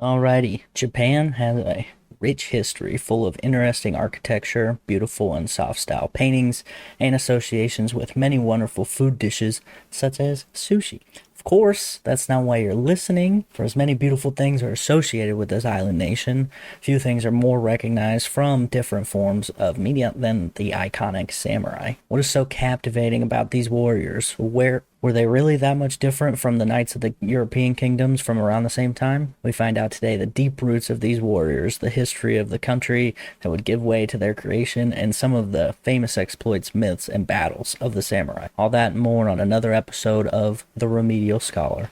Alrighty, Japan has a rich history full of interesting architecture, beautiful and soft style paintings, and associations with many wonderful food dishes such as sushi. Of course, that's not why you're listening, for as many beautiful things are associated with this island nation, few things are more recognized from different forms of media than the iconic samurai. What is so captivating about these warriors? Where were they really that much different from the knights of the European kingdoms from around the same time? We find out today the deep roots of these warriors, the history of the country that would give way to their creation, and some of the famous exploits, myths, and battles of the samurai. All that and more on another episode of The Remedial Scholar.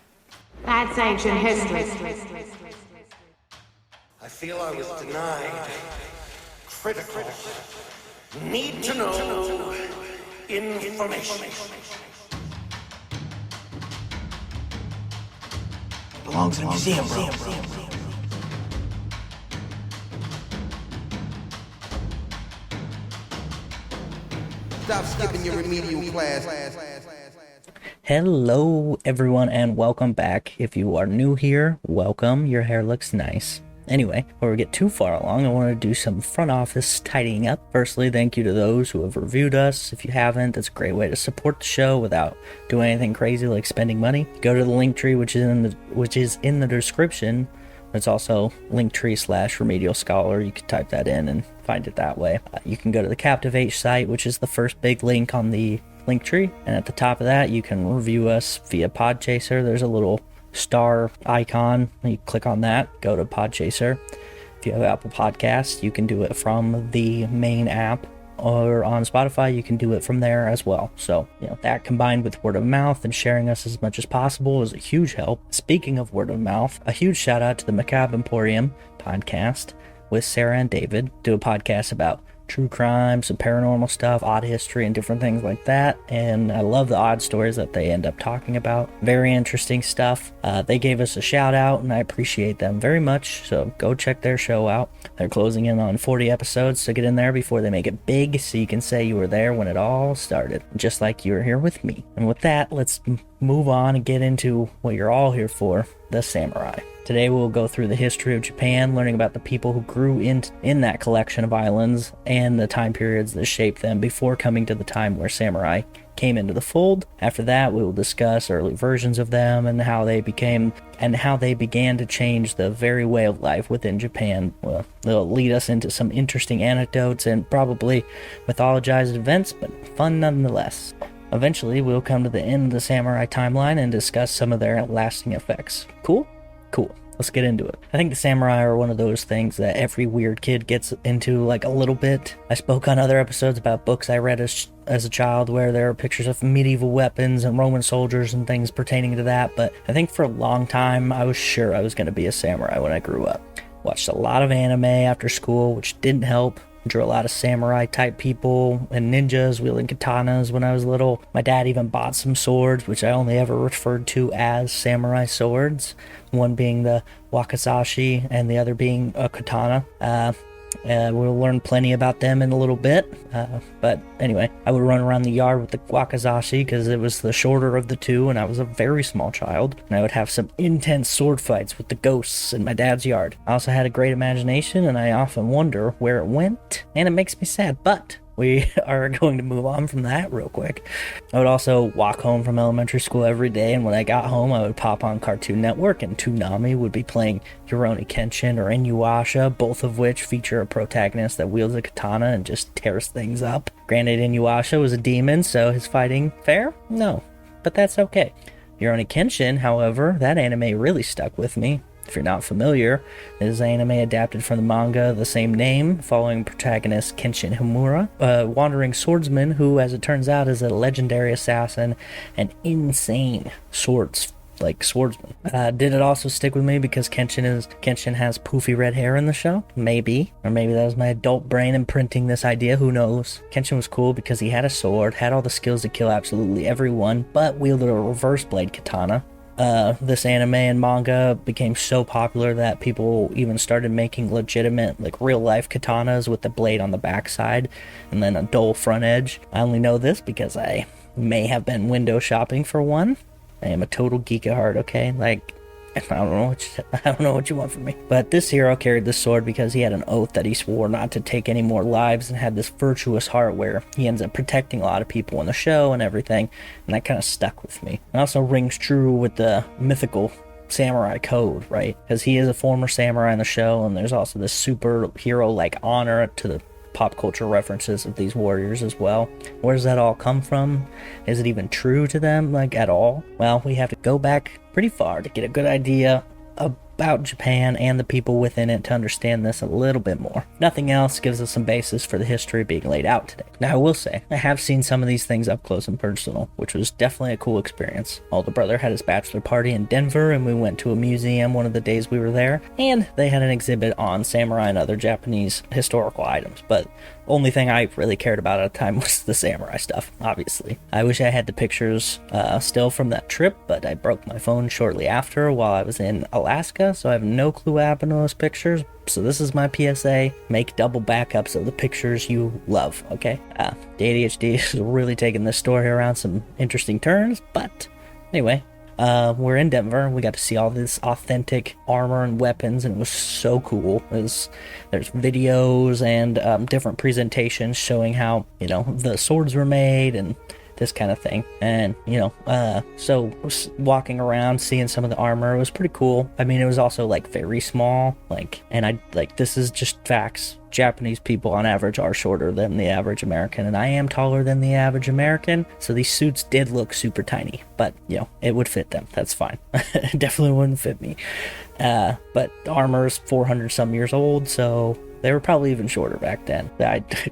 That's ancient history. I feel I was denied critical, need to know information. Belongs in a museum, bro. Stop skipping your remedial class. Hello, everyone, and welcome back. If you are new here, welcome. Your hair looks nice. Anyway, before we get too far along, I want to do some front office tidying up. Firstly, thank you to those who have reviewed us. If you haven't, that's a great way to support the show without doing anything crazy like spending money. Go to the link tree, which is in the description. It's also linktree/remedial scholar. You can type that in and find it that way. You can go to the Captivate site, which is the first big link on the link tree, and at the top of that, you can review us via Podchaser. There's a little star icon. You click on that, go to Podchaser. If you have Apple Podcasts, you can do it from the main app, or on Spotify, you can do it from there as well. So, that combined with word of mouth and sharing us as much as possible is a huge help. Speaking of word of mouth, a huge shout out to the Macabre Emporium podcast with Sarah and David. Do a podcast about true crime, some paranormal stuff, odd history, and different things like that. And I love the odd stories that they end up talking about. Very interesting stuff. They gave us a shout out, and I appreciate them very much. So go check their show out. They're closing in on 40 episodes, so get in there before they make it big so you can say you were there when it all started, just like you were here with me. And with that, let's move on and get into what you're all here for, the samurai. Today we'll go through the history of Japan, learning about the people who grew in that collection of islands and the time periods that shaped them before coming to the time where samurai came into the fold. After that, we will discuss early versions of them and how they began to change the very way of life within Japan. Well, they'll lead us into some interesting anecdotes and probably mythologized events, but fun nonetheless. Eventually, we'll come to the end of the samurai timeline and discuss some of their lasting effects. Cool? Cool. Let's get into it. I think the samurai are one of those things that every weird kid gets into like a little bit. I spoke on other episodes about books I read as a child where there are pictures of medieval weapons and Roman soldiers and things pertaining to that, but I think for a long time I was sure I was going to be a samurai when I grew up. Watched a lot of anime after school, which didn't help. Drew a lot of samurai type people and ninjas wielding katanas when I was little. My dad even bought some swords, which I only ever referred to as samurai swords, one being the wakizashi and the other being a katana. We'll learn plenty about them in a little bit, but anyway, I would run around the yard with the wakizashi because it was the shorter of the two and I was a very small child, and I would have some intense sword fights with the ghosts in my dad's yard. I also had a great imagination, and I often wonder where it went, and it makes me sad, but we are going to move on from that real quick. I would also walk home from elementary school every day, and when I got home, I would pop on Cartoon Network, and Toonami would be playing Rurouni Kenshin or Inuyasha, both of which feature a protagonist that wields a katana and just tears things up. Granted, Inuyasha was a demon, so his fighting fair? No, but that's okay. Rurouni Kenshin, however, that anime really stuck with me. If you're not familiar, this is an anime adapted from the manga of the same name, following protagonist Kenshin Himura, a wandering swordsman who, as it turns out, is a legendary assassin and insane swordsman. Did it also stick with me because Kenshin has poofy red hair in the show? Maybe. Or maybe that was my adult brain imprinting this idea, who knows. Kenshin was cool because he had a sword, had all the skills to kill absolutely everyone, but wielded a reverse blade katana. This anime and manga became so popular that people even started making legitimate, real life katanas with the blade on the backside and then a dull front edge. I only know this because I may have been window shopping for one. I am a total geek at heart, okay? I don't know what you want from me. But this hero carried this sword because he had an oath that he swore not to take any more lives, and had this virtuous heart where he ends up protecting a lot of people in the show and everything, and that kind of stuck with me. It also rings true with the mythical samurai code, right? Because he is a former samurai in the show, and there's also this superhero like honor to the pop culture references of these warriors as well. Where does that all come from? Is it even true to them, like, at all? Well, we have to go back pretty far to get a good idea about Japan and the people within it to understand this a little bit more. Nothing else gives us some basis for the history being laid out today. Now, I will say, I have seen some of these things up close and personal, which was definitely a cool experience. Older brother had his bachelor party in Denver, and we went to a museum one of the days we were there, and they had an exhibit on samurai and other Japanese historical items, but only thing I really cared about at the time was the samurai stuff, obviously. I wish I had the pictures still from that trip, but I broke my phone shortly after while I was in Alaska, so I have no clue what happened to those pictures. So this is my PSA. Make double backups of the pictures you love, okay? The ADHD is really taking this story around some interesting turns, but anyway, we're in Denver. We got to see all this authentic armor and weapons, and it was so cool. There's videos and different presentations showing how, the swords were made and this kind of thing. And, so walking around, seeing some of the armor was pretty cool. I mean, it was also very small, and this is just facts. Japanese people on average are shorter than the average American, and I am taller than the average American, so these suits did look super tiny, but it would fit them. That's fine. It definitely wouldn't fit me. But the armor is 400 some years old, so they were probably even shorter back then.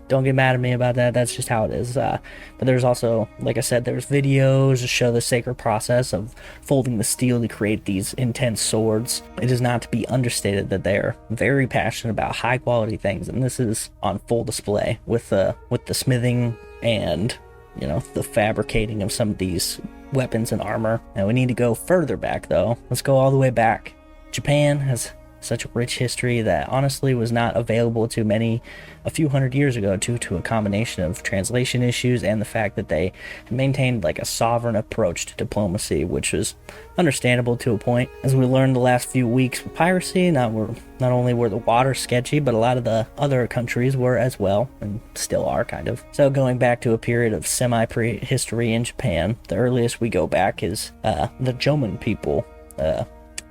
Don't get mad at me about that. That's just how it is. But there's also, like I said, there's videos to show the sacred process of folding the steel to create these intense swords. It is not to be understated that they're very passionate about high quality things, and this is on full display with the smithing and the fabricating of some of these weapons and armor. Now we need to go further back though. Let's go all the way back. Japan has such a rich history that honestly was not available to many a few hundred years ago due to a combination of translation issues and the fact that they maintained a sovereign approach to diplomacy, which was understandable to a point. As we learned the last few weeks with piracy, not only were the waters sketchy, but a lot of the other countries were as well, and still are kind of. So going back to a period of semi-prehistory in Japan, the earliest we go back is the Jomon people,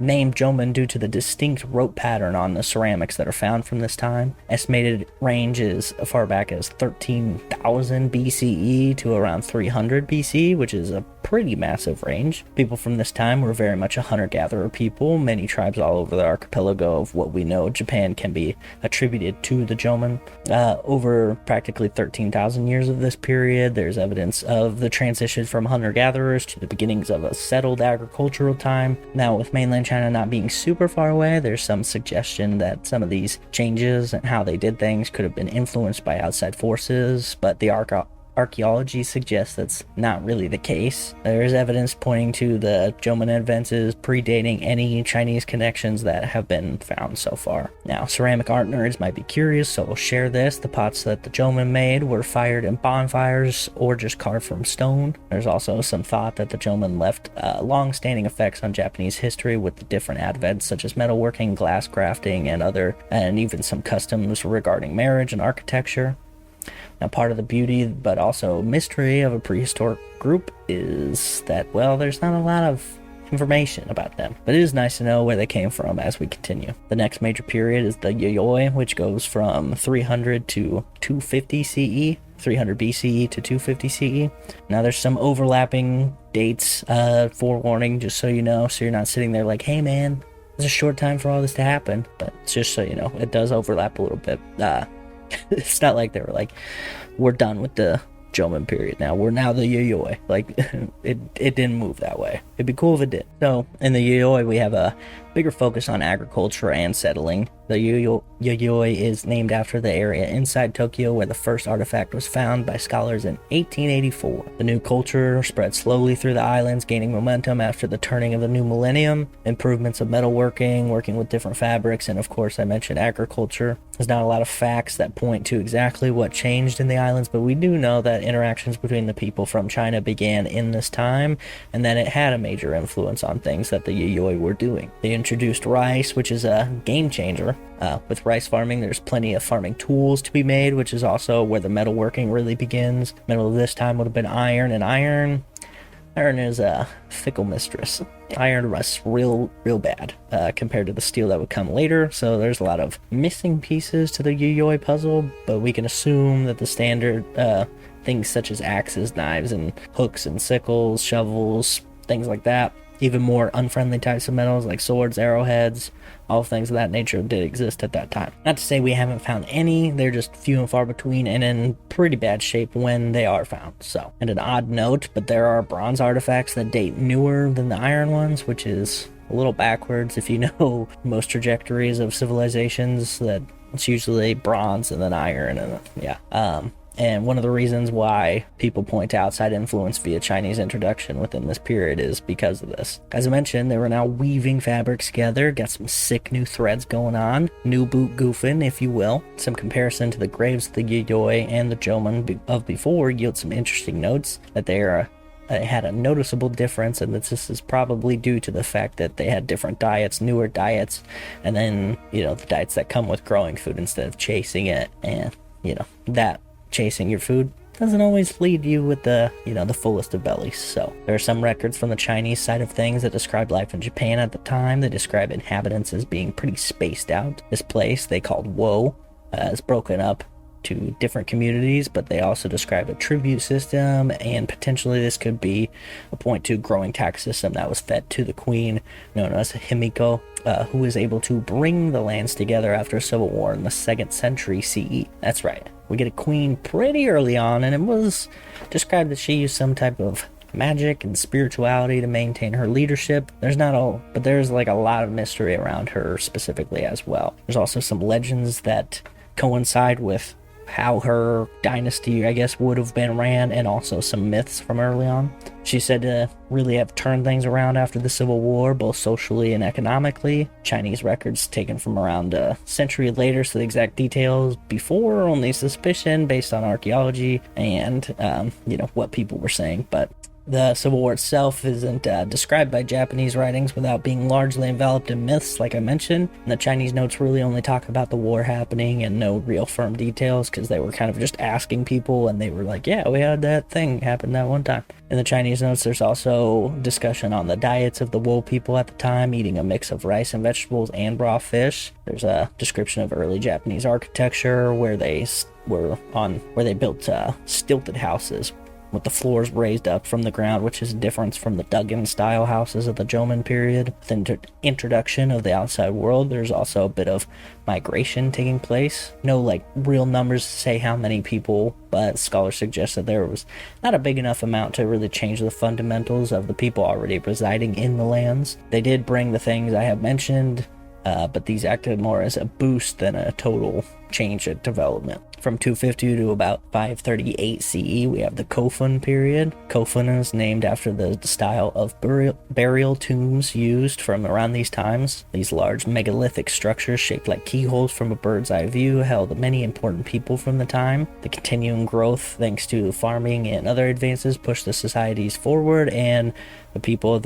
named Jomon due to the distinct rope pattern on the ceramics that are found from this time. Estimated range is as far back as 13,000 BCE to around 300 BC, which is a pretty massive range. People from this time were very much a hunter-gatherer people. Many tribes all over the archipelago of what we know Japan can be attributed to the Jomon. Over practically 13,000 years of this period, there's evidence of the transition from hunter-gatherers to the beginnings of a settled agricultural time. Now, with mainland China not being super far away, there's some suggestion that some of these changes and how they did things could have been influenced by outside forces, but the archaeology suggests that's not really the case. There is evidence pointing to the Jomon advances predating any Chinese connections that have been found so far. Now, ceramic art nerds might be curious, so we'll share this. The pots that the Jomon made were fired in bonfires or just carved from stone. There's also some thought that the Jomon left long-standing effects on Japanese history with the different advents such as metalworking, glass crafting, and even some customs regarding marriage and architecture. Now, part of the beauty, but also mystery of a prehistoric group is that, there's not a lot of information about them, but it is nice to know where they came from as we continue. The next major period is the Yayoi, which goes from 300 to 250 CE, 300 BCE to 250 CE. Now, there's some overlapping dates, forewarning, just so you know, so you're not sitting there like, hey man, it's a short time for all this to happen, but just so you know, it does overlap a little bit. It's not like they were like, we're done with the Jomon period now. We're now the Yayoi. It didn't move that way. It'd be cool if it did. So in the Yayoi, we have a bigger focus on agriculture and settling. The Yayoi is named after the area inside Tokyo where the first artifact was found by scholars in 1884. The new culture spread slowly through the islands, gaining momentum after the turning of the new millennium. Improvements of metalworking, working with different fabrics, and of course I mentioned agriculture. There's not a lot of facts that point to exactly what changed in the islands, but we do know that interactions between the people from China began in this time, and that it had a major influence on things that the Yayoi were doing. They introduced rice, which is a game changer. With rice farming, there's plenty of farming tools to be made, which is also where the metalworking really begins. Metal of this time would have been iron, and iron is a fickle mistress. Iron rusts real bad compared to the steel that would come later, so there's a lot of missing pieces to the Yayoi puzzle, but we can assume that the standard things such as axes, knives, and hooks and sickles, shovels, things like that, even more unfriendly types of metals like swords, arrowheads, all things of that nature did exist at that time. Not to say we haven't found any, they're just few and far between and in pretty bad shape when they are found. So, and an odd note, but there are bronze artifacts that date newer than the iron ones, which is a little backwards if you know most trajectories of civilizations, that it's usually bronze and then iron, and and one of the reasons why people point to outside influence via Chinese introduction within this period is because of this. As I mentioned, they were now weaving fabrics together, got some sick new threads going on, new boot goofing, if you will. Some comparison to the graves of the Yayoi and the Jomon of before yields some interesting notes that they had a noticeable difference, and that this is probably due to the fact that they had different diets, newer diets, and then, the diets that come with growing food instead of chasing it, and, that chasing your food doesn't always lead you with the fullest of bellies. So there are some records from the Chinese side of things that describe life in Japan at the time. They describe inhabitants as being pretty spaced out. This place they called Wo is broken up to different communities, but they also describe a tribute system, and potentially this could be a point to growing tax system that was fed to the queen, known as Himiko, who was able to bring the lands together after a civil war in the 2nd century CE. That's right. We get a queen pretty early on, and it was described that she used some type of magic and spirituality to maintain her leadership. There's like a lot of mystery around her specifically as well. There's also some legends that coincide with how her dynasty, I guess, would have been ran, and also some myths from early on. She's said to really have turned things around after the Civil War, both socially and economically. Chinese records taken from around a century later, so the exact details before are only suspicion based on archaeology and, what people were saying. But the Civil War itself isn't described by Japanese writings without being largely enveloped in myths, like I mentioned. And the Chinese notes really only talk about the war happening and no real firm details, because they were kind of just asking people, and they were like, yeah, we had that thing happen that one time. In the Chinese notes, there's also discussion on the diets of the Wo people at the time, eating a mix of rice and vegetables and raw fish. There's a description of early Japanese architecture where they built stilted houses with the floors raised up from the ground, which is a difference from the dug-in-style houses of the Jomon period. With the introduction of the outside world, there's also a bit of migration taking place. No, real numbers to say how many people, but scholars suggest that there was not a big enough amount to really change the fundamentals of the people already residing in the lands. They did bring the things I have mentioned, but these acted more as a boost than a total change in development. From 250 to about 538 CE, we have the Kofun period. Kofun is named after the style of burial tombs used from around these times. These large megalithic structures shaped like keyholes from a bird's eye view held many important people from the time. The continuing growth, thanks to farming and other advances, pushed the societies forward, and the people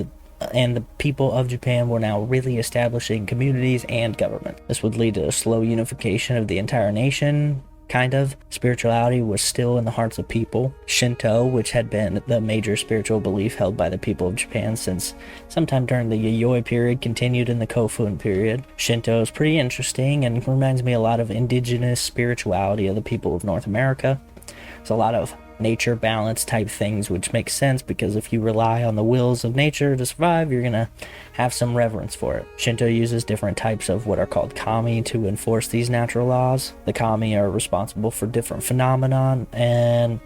of Japan were now really establishing communities and government. This would lead to a slow unification of the entire nation. Kind of. Spirituality was still in the hearts of people. Shinto, which had been the major spiritual belief held by the people of Japan since sometime during the Yayoi period, continued in the Kofun period. Shinto is pretty interesting and reminds me a lot of indigenous spirituality of the people of North America. There's a lot of nature balance type things, which makes sense because if you rely on the wills of nature to survive, you're gonna have some reverence for it. Shinto uses different types of what are called kami to enforce these natural laws. The kami are responsible for different phenomena, and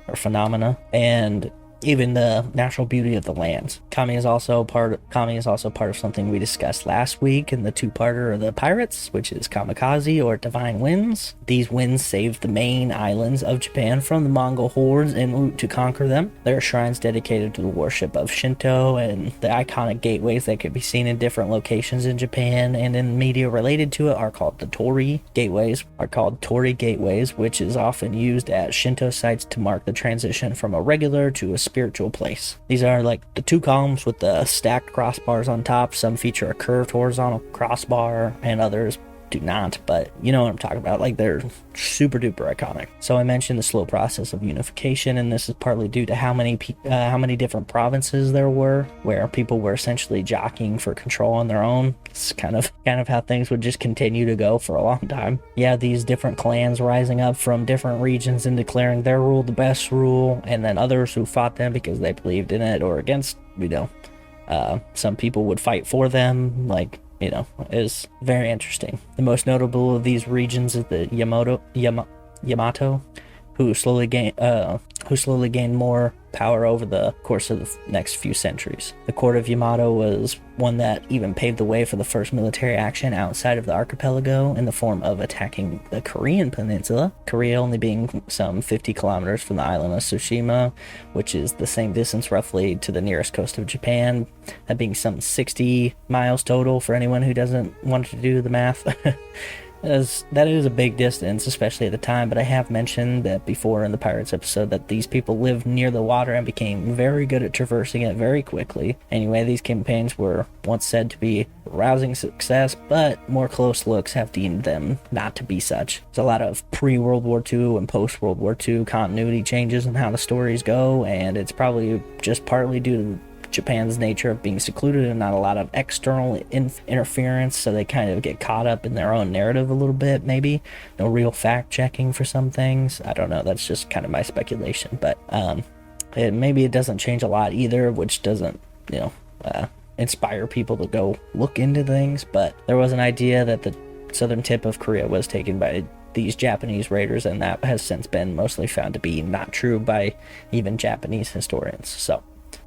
even the natural beauty of the lands. Kami is also part of something we discussed last week in the two-parter of the pirates, which is kamikaze or divine winds. These winds saved the main islands of Japan from the Mongol hordes en route to conquer them. There are shrines dedicated to the worship of Shinto, and the iconic gateways that could be seen in different locations in Japan and in media related to it are called the Torii gateways, which is often used at Shinto sites to mark the transition from a regular to a spiritual place. These are like the two columns with the stacked crossbars on top. Some feature a curved horizontal crossbar and others do not, but you know what I'm talking about. Like, they're super duper iconic. So I mentioned the slow process of unification, and this is partly due to how many different provinces there were, where people were essentially jockeying for control on their own. It's kind of how things would just continue to go for a long time. Yeah, these different clans rising up from different regions and declaring their rule the best rule, and then others who fought them because they believed in it or against, some people would fight for them, is very interesting. The most notable of these regions is the Yamato, who slowly gained more power over the course of the next few centuries. The court of Yamato was one that even paved the way for the first military action outside of the archipelago in the form of attacking the Korean peninsula, Korea only being some 50 kilometers from the island of Tsushima, which is the same distance roughly to the nearest coast of Japan, that being some 60 miles total for anyone who doesn't want to do the math. That is a big distance, especially at the time, but I have mentioned that before in the Pirates episode that these people lived near the water and became very good at traversing it very quickly. Anyway, these campaigns were once said to be rousing success, but more close looks have deemed them not to be such. There's a lot of pre-World War II and post-World War II continuity changes in how the stories go, and it's probably just partly due to Japan's nature of being secluded and not a lot of external interference, so they kind of get caught up in their own narrative a little bit, maybe. No real fact checking for some things. I don't know, that's just kind of my speculation, but maybe it doesn't change a lot either, which doesn't, inspire people to go look into things. But there was an idea that the southern tip of Korea was taken by these Japanese raiders, and that has since been mostly found to be not true by even Japanese historians. So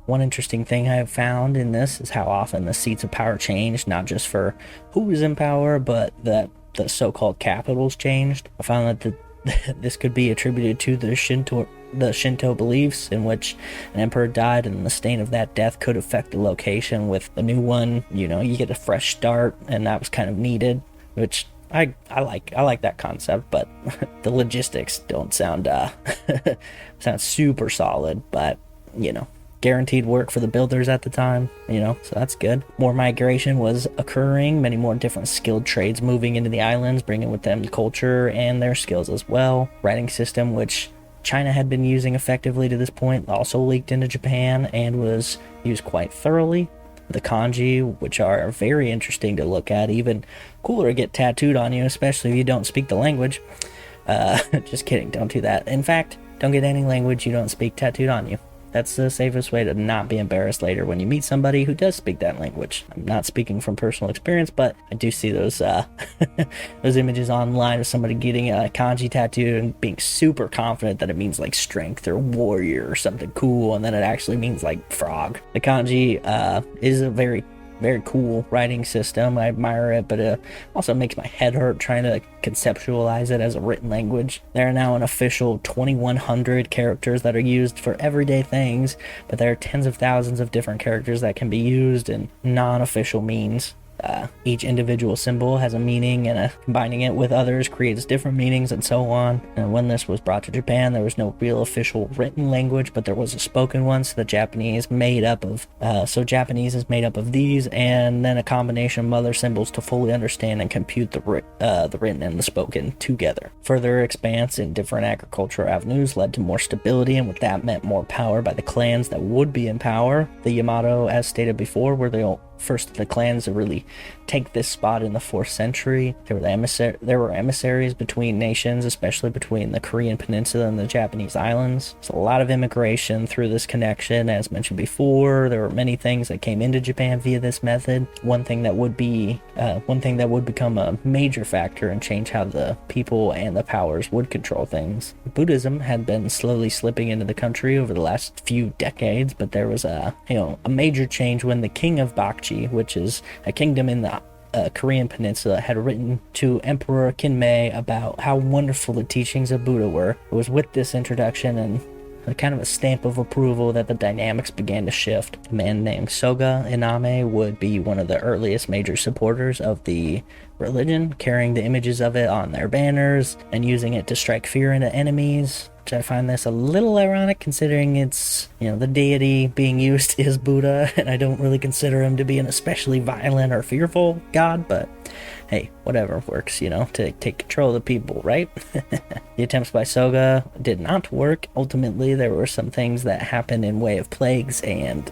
one interesting thing I've found in this is how often the seats of power changed, not just for who was in power, but that the so-called capitals changed. I found that this could be attributed to the Shinto beliefs, in which an emperor died and the stain of that death could affect the location. With the new one, you get a fresh start, and that was kind of needed, which I like that concept, but the logistics don't sound super solid, but guaranteed work for the builders at the time, so that's good. More migration was occurring, many more different skilled trades moving into the islands, bringing with them culture and their skills as well. Writing system, which China had been using effectively to this point, also leaked into Japan and was used quite thoroughly. The kanji, which are very interesting to look at, even cooler to get tattooed on you, especially if you don't speak the language. Just kidding, don't do that. In fact, don't get any language you don't speak tattooed on you. That's the safest way to not be embarrassed later when you meet somebody who does speak that language. I'm not speaking from personal experience, but I do see those those images online of somebody getting a kanji tattoo and being super confident that it means like strength or warrior or something cool, and then it actually means like frog. The kanji is a very cool writing system. I admire it, but it also makes my head hurt trying to conceptualize it as a written language. There are now an official 2,100 characters that are used for everyday things, but there are tens of thousands of different characters that can be used in non-official means. Each individual symbol has a meaning, and combining it with others creates different meanings, and so on. And when this was brought to Japan, there was no real official written language, but there was a spoken one, so Japanese is made up of these, and then a combination of other symbols to fully understand and compute the written and the spoken together. Further expanse in different agricultural avenues led to more stability, and with that meant more power by the clans that would be in power. The Yamato, as stated before, were the first of the clans to really take this spot in the 4th century. There were emissaries between nations, especially between the Korean Peninsula and the Japanese islands. So a lot of immigration through this connection. As mentioned before, there were many things that came into Japan via this method. One thing that would become a major factor and change how the people and the powers would control things. Buddhism had been slowly slipping into the country over the last few decades, but there was a major change when the king of Bakchi, which is a kingdom in the Korean Peninsula, had written to Emperor Kinmei about how wonderful the teachings of Buddha were. It was with this introduction and a kind of a stamp of approval that the dynamics began to shift. A man named Soga Iname would be one of the earliest major supporters of the religion, carrying the images of it on their banners and using it to strike fear into enemies, which I find this a little ironic considering it's, the deity being used is Buddha, and I don't really consider him to be an especially violent or fearful god, but hey, whatever works, to take control of the people, right? The attempts by Soga did not work. Ultimately, there were some things that happened in way of plagues and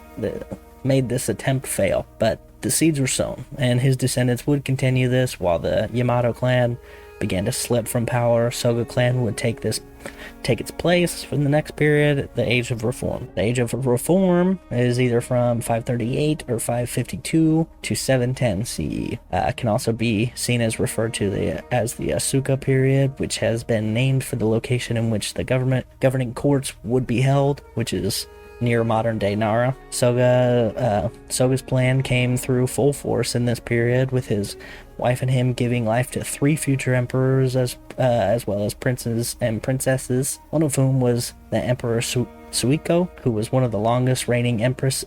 made this attempt fail, but the seeds were sown, and his descendants would continue this while the Yamato clan began to slip from power. Soga clan would take its place for the next period, the Age of Reform. The Age of Reform is either from 538 or 552 to 710 CE. It can also be seen as referred to as the Asuka period, which has been named for the location in which the governing courts would be held, which is near modern-day Nara. Soga's plan came through full force in this period, with his wife and him giving life to 3 future emperors as well as princes and princesses, one of whom was the Emperor Suiko, who was one of the longest reigning empress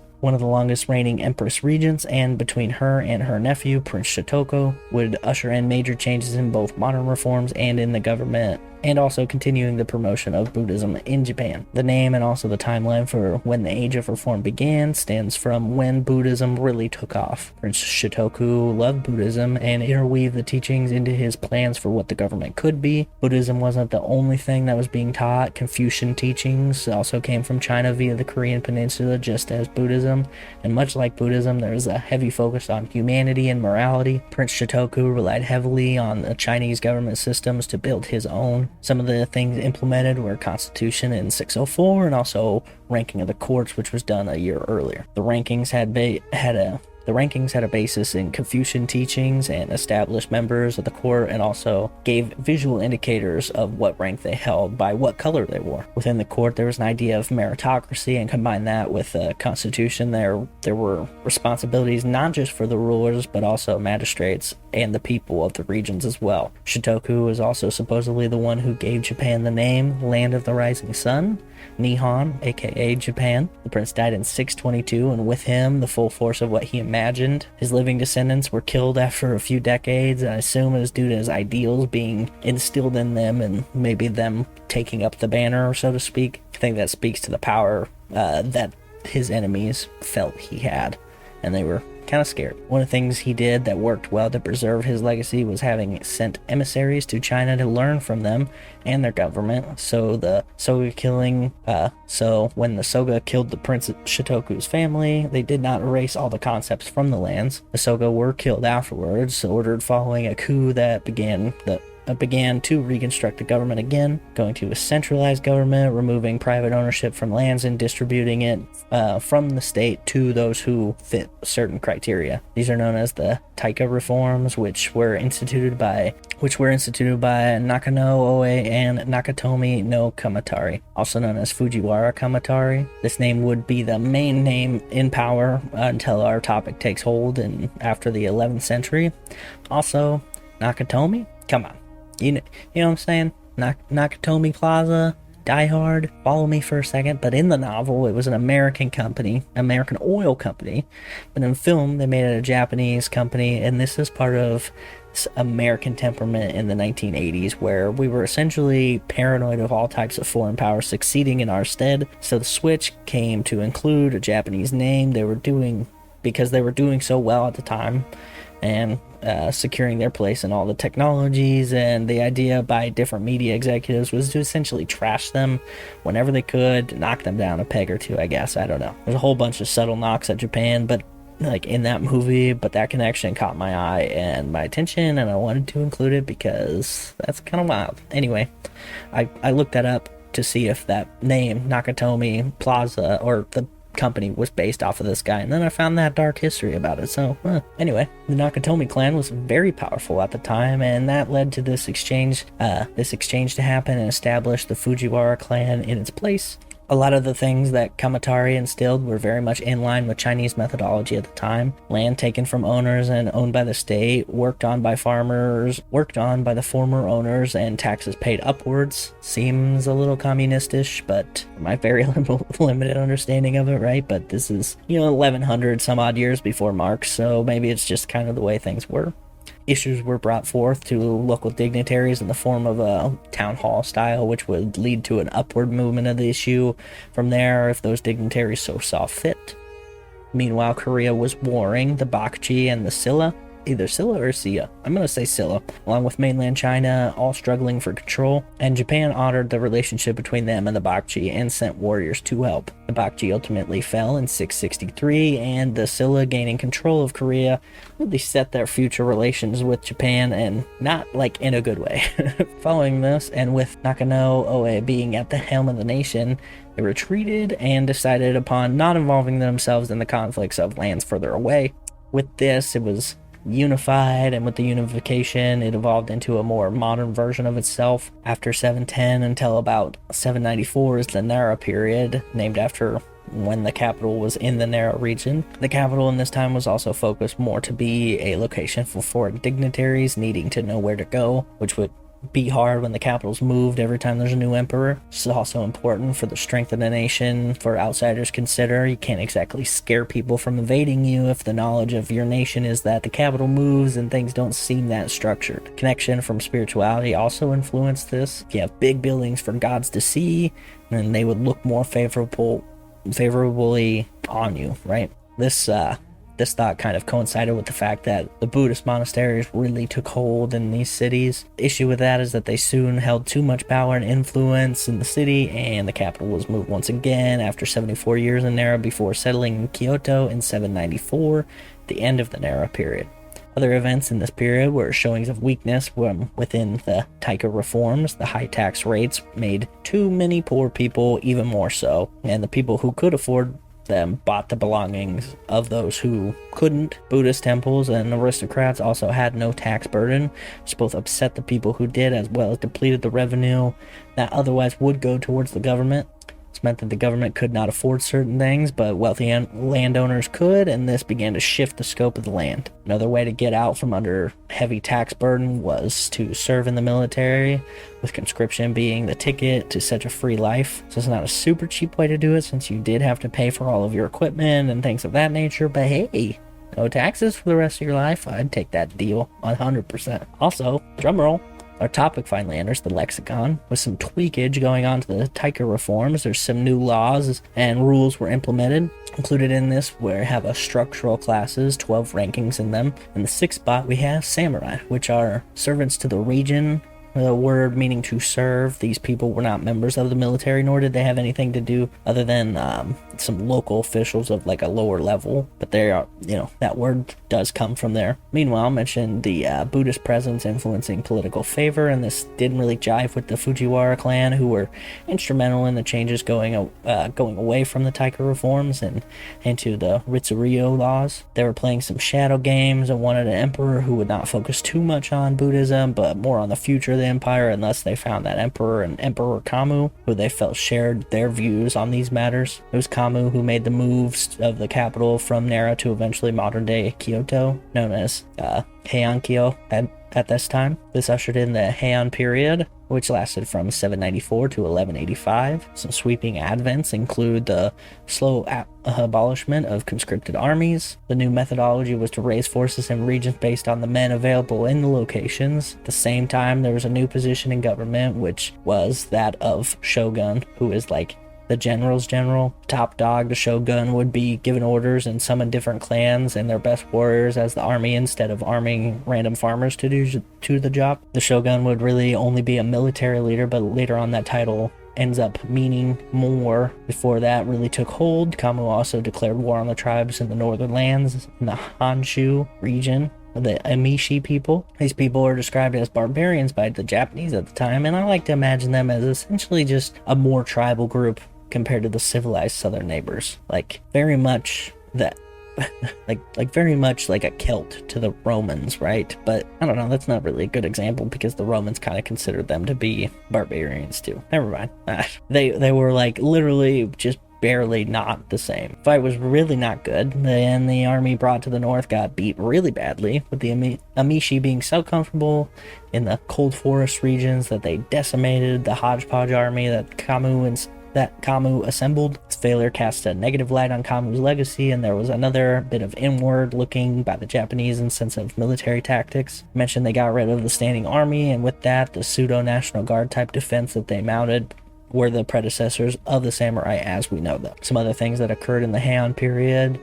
regents, and between her and her nephew, Prince Shitoko, would usher in major changes in both modern reforms and in the government, and also continuing the promotion of Buddhism in Japan. The name and also the timeline for when the Age of Reform began stands from when Buddhism really took off. Prince Shitoku loved Buddhism and interweaved the teachings into his plans for what the government could be. Buddhism wasn't the only thing that was being taught. Confucian teachings also came from China via the Korean Peninsula, just as Buddhism, and much like Buddhism, there was a heavy focus on humanity and morality. Prince Shitoku relied heavily on the Chinese government systems to build his own. Some of the things implemented were Constitution in 604 and also ranking of the courts, which was done a year earlier. The rankings had a basis in Confucian teachings and established members of the court, and also gave visual indicators of what rank they held by what color they wore. Within the court, there was an idea of meritocracy, and combine that with the Constitution, there were responsibilities not just for the rulers, but also magistrates and the people of the regions as well. Shitoku was also supposedly the one who gave Japan the name Land of the Rising Sun, Nihon, aka Japan. The prince died in 622, and with him, the full force of what he imagined. His living descendants were killed after a few decades, and I assume it was due to his ideals being instilled in them and maybe them taking up the banner, so to speak. I think that speaks to the power that his enemies felt he had, and they were kind of scared. One of the things he did that worked well to preserve his legacy was having sent emissaries to China to learn from them and their government. So when the Soga killed the Prince Shitoku's family, they did not erase all the concepts from the lands. The Soga were killed afterwards, ordered following a coup that began to reconstruct the government again, going to a centralized government, removing private ownership from lands and distributing it from the state to those who fit certain criteria. These are known as the Taika reforms, which were instituted by Nakano Oe and Nakatomi no Kamatari, also known as Fujiwara Kamatari. This name would be the main name in power until our topic takes hold after the 11th century. Also, Nakatomi? Come on. You know what I'm saying? Nakatomi Plaza, Die Hard, follow me for a second. But in the novel, it was an American oil company. But in film, they made it a Japanese company. And this is part of American temperament in the 1980s, where we were essentially paranoid of all types of foreign powers succeeding in our stead. So the switch came to include a Japanese name because they were doing so well at the time, and securing their place in all the technologies. And the idea by different media executives was to essentially trash them whenever they could, knock them down a peg or two, I guess. I don't know. There's a whole bunch of subtle knocks at Japan, but like in that movie, but that connection caught my eye and my attention, and I wanted to include it because that's kind of wild. Anyway, I looked that up to see if that name, Nakatomi Plaza, or the company, was based off of this guy, and then I found that dark history about it. So anyway, the Nakatomi clan was very powerful at the time, and that led to this exchange to happen and establish the Fujiwara clan in its place. A lot of the things that Kamatari instilled were very much in line with Chinese methodology at the time. Land taken from owners and owned by the state, worked on by farmers, worked on by the former owners, and taxes paid upwards. Seems a little communistish, but my very limited understanding of it, right? But this is, 1100 some odd years before Marx, so maybe it's just kind of the way things were. Issues were brought forth to local dignitaries in the form of a town hall style, which would lead to an upward movement of the issue from there if those dignitaries so saw fit. Meanwhile, Korea was warring the Bakchi and the Silla, either Silla or Sia, I'm going to say Silla, along with mainland China, all struggling for control, and Japan honored the relationship between them and the Bakchi and sent warriors to help. The Bakchi ultimately fell in 663, and the Silla, gaining control of Korea, really set their future relations with Japan, and not like in a good way. Following this, and with Nakano Oe being at the helm of the nation, they retreated and decided upon not involving themselves in the conflicts of lands further away. With this, it was unified, and with the unification it evolved into a more modern version of itself. After 710 until about 794 is the Nara period, named after when the capital was in the Nara region. The capital in this time was also focused more to be a location for foreign dignitaries needing to know where to go, which would be hard when the capital's moved every time there's a new emperor. This is also important for the strength of the nation for outsiders consider. You can't exactly scare people from invading you if the knowledge of your nation is that the capital moves and things don't seem that structured. Connection from spirituality also influenced this. If you have big buildings for gods to see, then they would look more favorably on you, right? This thought kind of coincided with the fact that the Buddhist monasteries really took hold in these cities. The issue with that is that they soon held too much power and influence in the city, and the capital was moved once again after 74 years in Nara before settling in Kyoto in 794, the end of the Nara period. Other events in this period were showings of weakness within the Taika reforms. The high tax rates made too many poor people even more so, and the people who could afford them bought the belongings of those who couldn't. Buddhist temples and aristocrats also had no tax burden, which both upset the people who did as well as depleted the revenue that otherwise would go towards the government. This meant that the government could not afford certain things, but wealthy landowners could, and this began to shift the scope of the land. Another way to get out from under heavy tax burden was to serve in the military, with conscription being the ticket to such a free life. So it's not a super cheap way to do it, since you did have to pay for all of your equipment and things of that nature, but hey, no taxes for the rest of your life? I'd take that deal 100%. Also, drumroll, our topic finally enters the lexicon. With some tweakage going on to the Taika reforms, there's some new laws and rules were implemented. Included in this where have a structural classes, 12 rankings in them. In the 6th spot we have samurai, which are servants to the region. The word meaning to serve. These people were not members of the military, nor did they have anything to do other than some local officials of like a lower level, but they are, that word does come from there. Meanwhile, mentioned the Buddhist presence influencing political favor, and this didn't really jive with the Fujiwara clan, who were instrumental in the changes going away from the Taika reforms and into the Ritsuryo laws. They were playing some shadow games and wanted an emperor who would not focus too much on Buddhism, but more on the future of the empire, unless they found that emperor and Emperor Kamu, who they felt shared their views on these matters. It was Kamu who made the moves of the capital from Nara to eventually modern-day Kyoto, known as Heian-kyo at this time. This ushered in the Heian period, which lasted from 794 to 1185. Some sweeping advents include the slow abolishment of conscripted armies. The new methodology was to raise forces in regions based on the men available in the locations. At the same time, there was a new position in government, which was that of shogun, who is like the general's general. Top dog, the shogun, would be given orders and summon different clans and their best warriors as the army instead of arming random farmers to do the job. The shogun would really only be a military leader, but later on that title ends up meaning more before that really took hold. Kamu also declared war on the tribes in the northern lands in the Honshu region, the Amishi people. These people are described as barbarians by the Japanese at the time, and I like to imagine them as essentially just a more tribal group compared to the civilized southern neighbors. Like very much that like very much like a Celt to the Romans, right? But I don't know, that's not really a good example because the Romans kind of considered them to be barbarians too. Never mind. They were like literally just barely not the same. The fight was really not good, and the army brought to the north got beat really badly, with the Amishi being so comfortable in the cold forest regions that they decimated the hodgepodge army that Kamu assembled. This failure cast a negative light on Kamu's legacy, and there was another bit of inward looking by the Japanese in sense of military tactics. I mentioned they got rid of the standing army, and with that, the pseudo-National Guard type defense that they mounted were the predecessors of the samurai as we know them. Some other things that occurred in the Heian period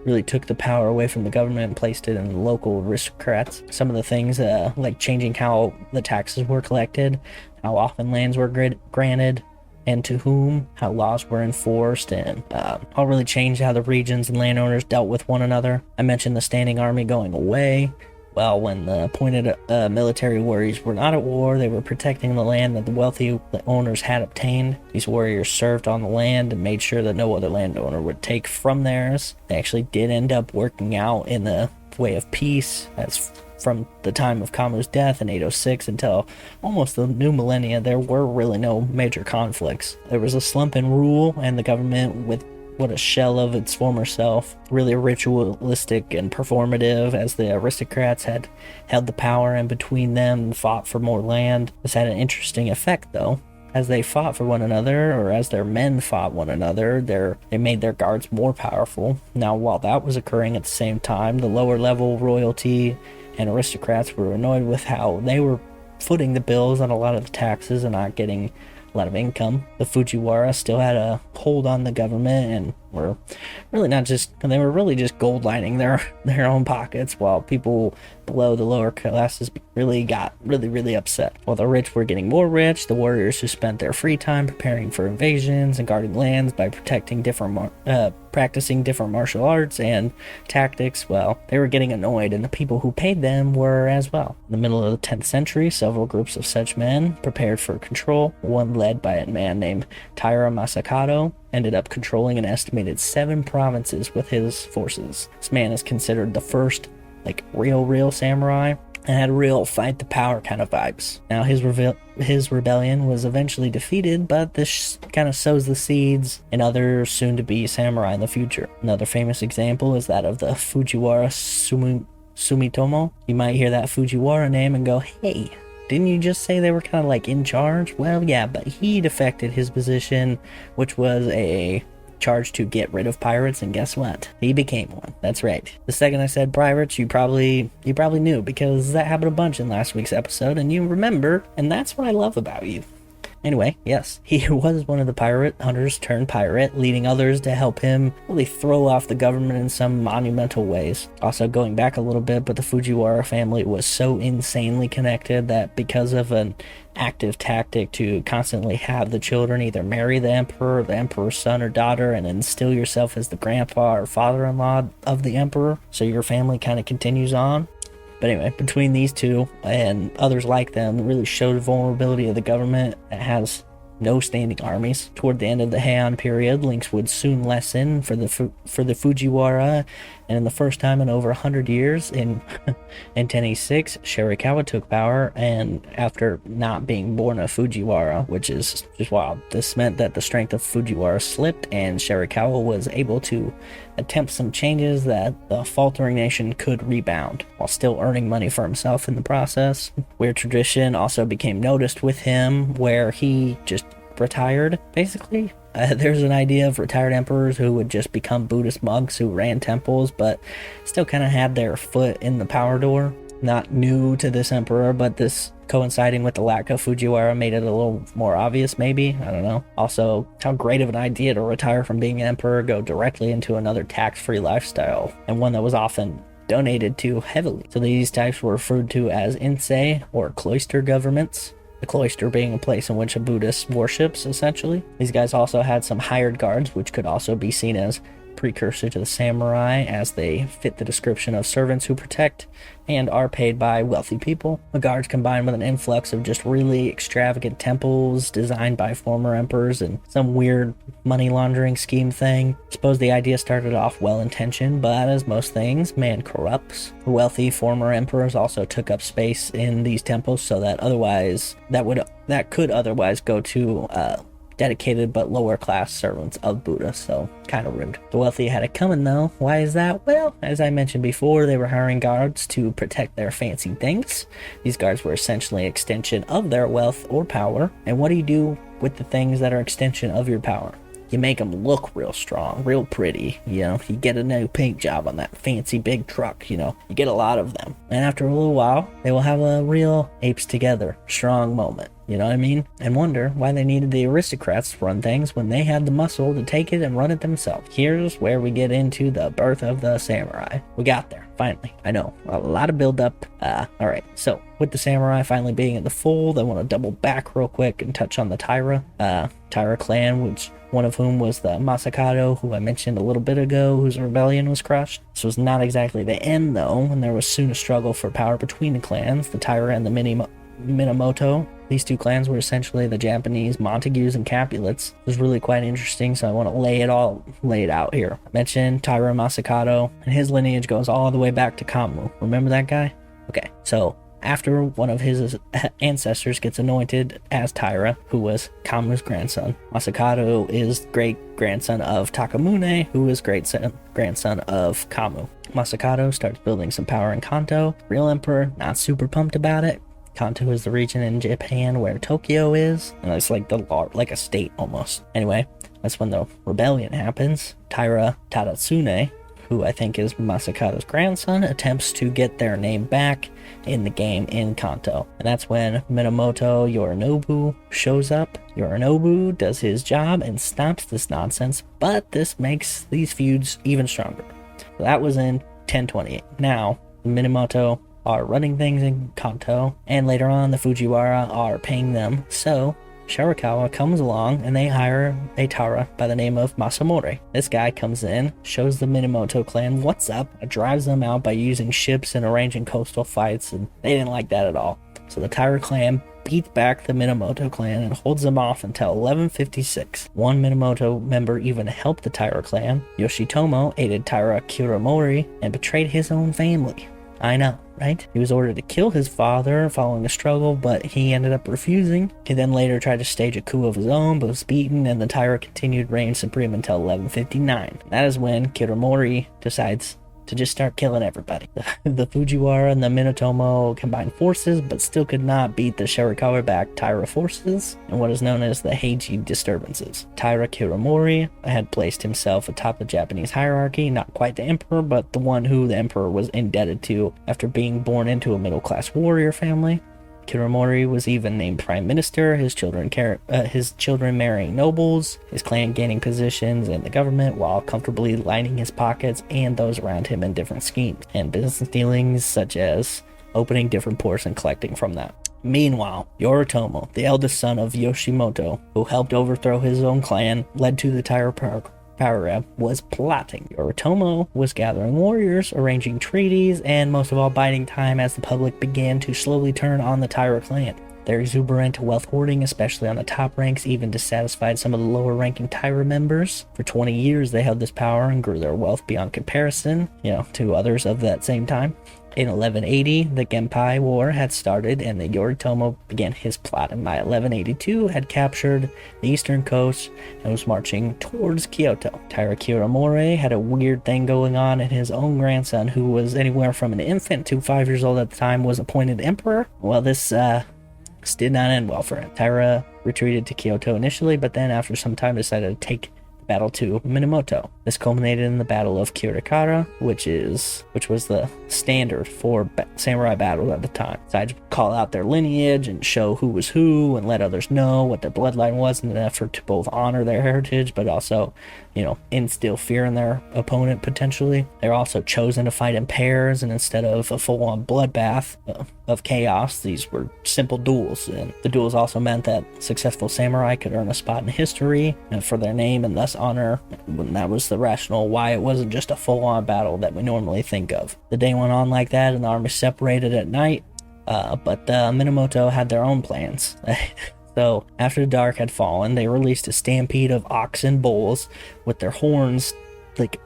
really took the power away from the government and placed it in the local aristocrats. Some of the things like changing how the taxes were collected, how often lands were granted, and to whom, how laws were enforced, and all really changed how the regions and landowners dealt with one another. I mentioned the standing army going away. Well, when the appointed military warriors were not at war, they were protecting the land that the wealthy owners had obtained. These warriors served on the land and made sure that no other landowner would take from theirs. They actually did end up working out in the way of peace, as from the time of Kamu's death in 806 until almost the new millennia, there were really no major conflicts. There was a slump in rule, and the government, with what a shell of its former self, really ritualistic and performative, as the aristocrats had held the power and between them fought for more land. This had an interesting effect though. As they fought for one another, or as their men fought one another, they made their guards more powerful. Now, while that was occurring at the same time, the lower level royalty and aristocrats were annoyed with how they were footing the bills on a lot of the taxes and not getting a lot of income. The Fujiwara still had a hold on the government and were really they were really just gold lining their own pockets, while people below the lower classes really got really upset. While the rich were getting more rich, the warriors who spent their free time preparing for invasions and guarding lands by practicing different martial arts and tactics, well, they were getting annoyed, and the people who paid them were as well. In the middle of the 10th century, several groups of such men prepared for control. One led by a man named Taira Masakado ended up controlling an estimated 7 provinces with his forces. This man is considered the first real samurai and had real fight the power kind of vibes. Now his rebellion was eventually defeated, but this kind of sows the seeds in other soon-to-be samurai in the future. Another famous example is that of the Fujiwara Sumitomo. You might hear that Fujiwara name and go, hey, didn't you just say they were kind of like in charge? Well, yeah, but he defected his position, which was a charge to get rid of pirates, and guess what? He became one. That's right. The second I said pirates, you probably knew, because that happened a bunch in last week's episode, and you remember, and that's what I love about you. Anyway, yes, he was one of the pirate hunters turned pirate, leading others to help him really throw off the government in some monumental ways. Also, going back a little bit, but the Fujiwara family was so insanely connected that because of an active tactic to constantly have the children either marry the emperor's son or daughter, and instill yourself as the grandpa or father-in-law of the emperor, so your family kind of continues on. But anyway, between these two and others like them, really showed the vulnerability of the government that has no standing armies. Toward the end of the Heian period, links would soon lessen for the Fujiwara, and in the first time in over 100 years, in 1086, Shirakawa took power, and after not being born a Fujiwara, which is just wild. This meant that the strength of Fujiwara slipped, and Shirakawa was able to attempt some changes that the faltering nation could rebound, while still earning money for himself in the process. Weird tradition also became noticed with him, where he just retired, basically. There's an idea of retired emperors who would just become Buddhist monks who ran temples, but still kind of had their foot in the power door. Not new to this emperor, but this coinciding with the lack of Fujiwara made it a little more obvious, maybe. I don't know. Also, how great of an idea to retire from being emperor, go directly into another tax-free lifestyle, and one that was often donated to heavily. So these types were referred to as insei, or cloister governments. the cloister being a place in which a Buddhist worships, essentially. These guys also had some hired guards, which could also be seen as precursor to the samurai, as they fit the description of servants who protect and are paid by wealthy people. The guards combined with an influx of just really extravagant temples designed by former emperors and some weird money laundering scheme thing. I suppose the idea started off well-intentioned, but as most things, man corrupts. The wealthy former emperors also took up space in these temples, so that could otherwise go to dedicated but lower class servants of Buddha, so kind of rude. The wealthy had it coming though. Why is that? Well, as I mentioned before, they were hiring guards to protect their fancy things. These guards were essentially an extension of their wealth or power. And what do you do with the things that are extension of your power? You make them look real strong, real pretty, you get a new paint job on that fancy big truck, you get a lot of them. And after a little while, they will have a real apes together, strong moment, you know what I mean? And wonder why they needed the aristocrats to run things when they had the muscle to take it and run it themselves. Here's where we get into the birth of the samurai. We got there, finally. I know, a lot of build up. Alright, so with the samurai finally being in the fold, I want to double back real quick and touch on the Taira clan, which one of whom was the Masakado, who I mentioned a little bit ago, whose rebellion was crushed. This was not exactly the end, though, and there was soon a struggle for power between the clans, the Taira and the Minamoto. These two clans were essentially the Japanese Montagues and Capulets. It was really quite interesting, so I want to lay it out here. I mentioned Taira Masakado, and his lineage goes all the way back to Kamu. Remember that guy? Okay, so after one of his ancestors gets anointed as Taira, who was Kamu's grandson, Masakado is great-grandson of Takamune, who is great-grandson of Kamu. Masakado starts building some power in Kanto. Real emperor, not super pumped about it. Kanto is the region in Japan where Tokyo is, and it's like like a state almost. Anyway, that's when the rebellion happens. Taira Tadatsune, who I think is Masakado's grandson, attempts to get their name back in the game in Kanto. And that's when Minamoto Yorinobu shows up. Yorinobu does his job and stops this nonsense, but this makes these feuds even stronger. So that was in 1028. Now, the Minamoto are running things in Kanto, and later on the Fujiwara are paying them. So Shirakawa comes along and they hire a Taira by the name of Masamori. This guy comes in, shows the Minamoto clan what's up, drives them out by using ships and arranging coastal fights, and they didn't like that at all. So the Taira clan beats back the Minamoto clan and holds them off until 1156. One Minamoto member even helped the Taira clan. Yoshitomo aided Taira Kiramori and betrayed his own family. I know, right? He was ordered to kill his father following a struggle, but he ended up refusing. He then later tried to stage a coup of his own, but was beaten, and the Taira continued reign supreme until 1159. That is when Kiramori decides to just start killing everybody. The Fujiwara and the Minatomo combined forces, but still could not beat the Shirakawa-backed Taira forces and what is known as the Heiji disturbances. Taira Kiramori had placed himself atop the Japanese hierarchy, not quite the emperor, but the one who the emperor was indebted to after being born into a middle-class warrior family. Kiramori was even named prime minister, his children marrying nobles, his clan gaining positions in the government while comfortably lining his pockets and those around him in different schemes and business dealings such as opening different ports and collecting from that. Meanwhile, Yoritomo, the eldest son of Yoshimoto, who helped overthrow his own clan, led to the Taira power was plotting. Yoritomo was gathering warriors, arranging treaties, and most of all biding time as the public began to slowly turn on the Taira clan. Their exuberant wealth hoarding, especially on the top ranks, even dissatisfied some of the lower ranking Taira members. For 20 years they held this power and grew their wealth beyond comparison, to others of that same time. In 1180, the Genpei War had started and the Yoritomo began his plot, and by 1182 had captured the eastern coast and was marching towards Kyoto. Taira Kiramori had a weird thing going on, and his own grandson, who was anywhere from an infant to 5 years old at the time, was appointed emperor. Well, this did not end well for him. Taira retreated to Kyoto initially, but then after some time decided to take battle to Minamoto. This culminated in the Battle of Kirikara, which was the standard for samurai battles at the time. Sides would call out their lineage and show who was who and let others know what their bloodline was in an effort to both honor their heritage but also, instill fear in their opponent potentially. They're also chosen to fight in pairs, and instead of a full-on bloodbath of chaos, these were simple duels. And the duels also meant that successful samurai could earn a spot in history for their name and thus honor. And that was the rationale why it wasn't just a full-on battle that we normally think of. The day went on like that, and the army separated at night, but Minamoto had their own plans. So, after the dark had fallen, they released a stampede of oxen bulls with their horns,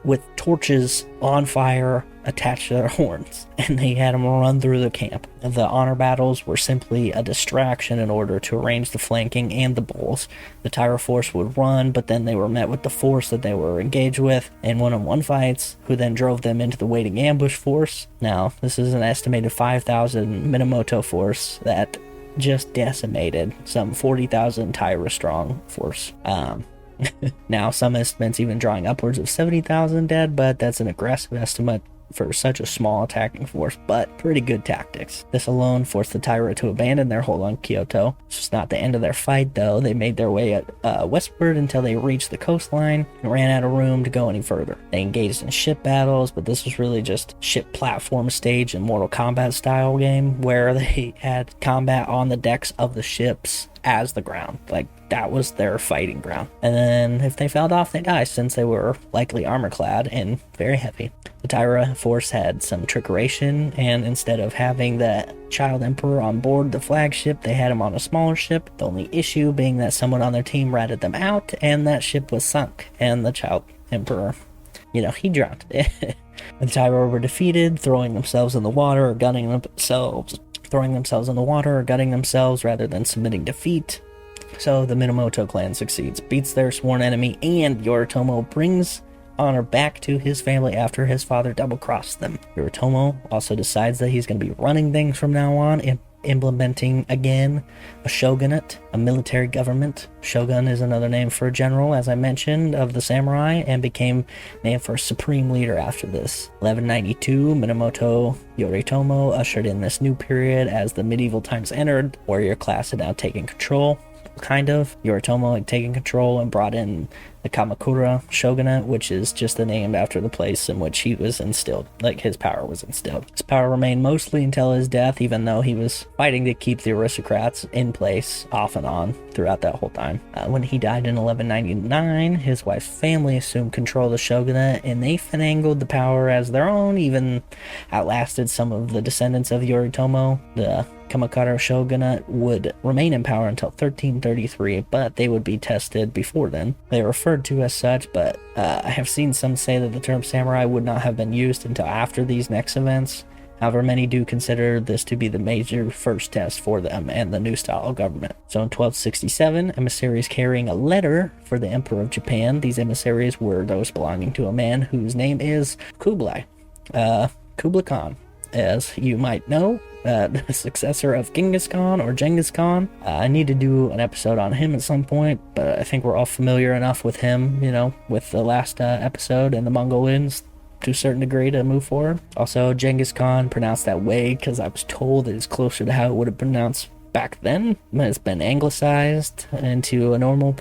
with torches on fire attached to their horns, and they had them run through the camp. The honor battles were simply a distraction in order to arrange the flanking and the bulls. The Taira force would run, but then they were met with the force that they were engaged with in one-on-one fights, who then drove them into the waiting ambush force. Now, this is an estimated 5,000 Minamoto force that just decimated some 40,000 Taira strong force. Now, some estimates even drawing upwards of 70,000 dead, but that's an aggressive estimate for such a small attacking force, but pretty good tactics. This alone forced the Taira to abandon their hold on Kyoto. This was not the end of their fight, though. They made their way westward until they reached the coastline and ran out of room to go any further. They engaged in ship battles, but this was really just ship platform stage and Mortal Kombat style game where they had combat on the decks of the ships as the ground. That was their fighting ground. And then if they fell off, they died, since they were likely armor clad and very heavy. The Taira force had some trickeration, and instead of having the child emperor on board the flagship, they had him on a smaller ship. The only issue being that someone on their team ratted them out, and that ship was sunk, and the child emperor, he drowned. The Taira were defeated, throwing themselves in the water or gunning themselves rather than submitting defeat. So the Minamoto clan succeeds, beats their sworn enemy, and Yoritomo brings honor back to his family after his father double-crossed them. Yoritomo also decides that he's going to be running things from now on, implementing again a shogunate, a military government. Shogun is another name for a general, as I mentioned, of the samurai, and became named for a supreme leader after this. 1192, Minamoto Yoritomo ushered in this new period as the medieval times entered. Warrior class had now taken control. Yoritomo had taken control and brought in the Kamakura shogunate, which is just named after the place in which he was instilled, his power was instilled. His power remained mostly until his death, even though he was fighting to keep the aristocrats in place off and on throughout that whole time. When he died in 1199, his wife's family assumed control of the shogunate, and they finagled the power as their own, even outlasted some of the descendants of Yoritomo. The Kamakura shogunate would remain in power until 1333, but they would be tested before then. They are referred to as such, but I have seen some say that the term samurai would not have been used until after these next events. However, many do consider this to be the major first test for them and the new style of government. So in 1267, emissaries carrying a letter for the Emperor of Japan. These emissaries were those belonging to a man whose name is Kublai. Kublai Khan, as you might know, the successor of Genghis Khan or Genghis Khan. I need to do an episode on him at some point, but I think we're all familiar enough with him, with the last episode and the Mongolians to a certain degree to move forward. Also, Genghis Khan, pronounced that way because I was told it is closer to how it would have pronounced back then. It's been anglicized into a normal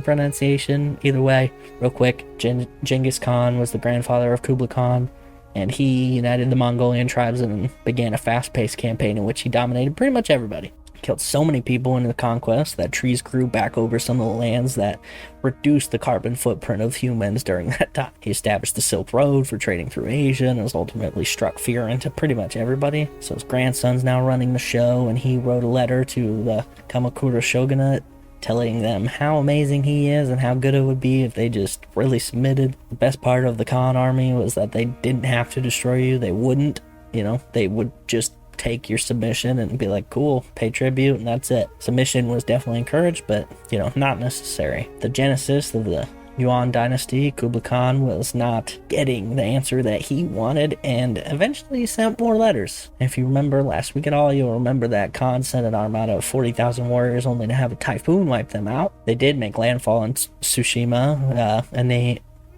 pronunciation. Either way, real quick, Genghis Khan was the grandfather of Kublai Khan, and he united the Mongolian tribes and began a fast-paced campaign in which he dominated pretty much everybody. He killed so many people in the conquest that trees grew back over some of the lands that reduced the carbon footprint of humans during that time. He established the Silk Road for trading through Asia and has ultimately struck fear into pretty much everybody. So his grandson's now running the show, and he wrote a letter to the Kamakura shogunate telling them how amazing he is and how good it would be if they just really submitted. The best part of the Khan army was that they didn't have to destroy you. They wouldn't, they would just take your submission and be like, cool, pay tribute, and that's it. Submission was definitely encouraged, but, not necessary. The genesis of the Yuan dynasty, Kublai Khan was not getting the answer that he wanted and eventually sent more letters. If you remember last week at all, you'll remember that Khan sent an armada of 40,000 warriors only to have a typhoon wipe them out. They did make landfall in Tsushima,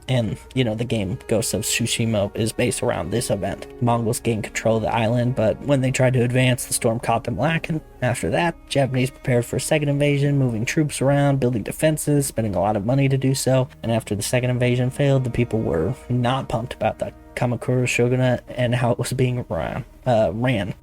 and the game Ghost of Tsushima is based around this event. The Mongols gained control of the island, but when they tried to advance, the storm caught them lacking. After that, Japanese prepared for a second invasion, moving troops around, building defenses, spending a lot of money to do so. And after the second invasion failed, the people were not pumped about the Kamakura shogunate and how it was being ran.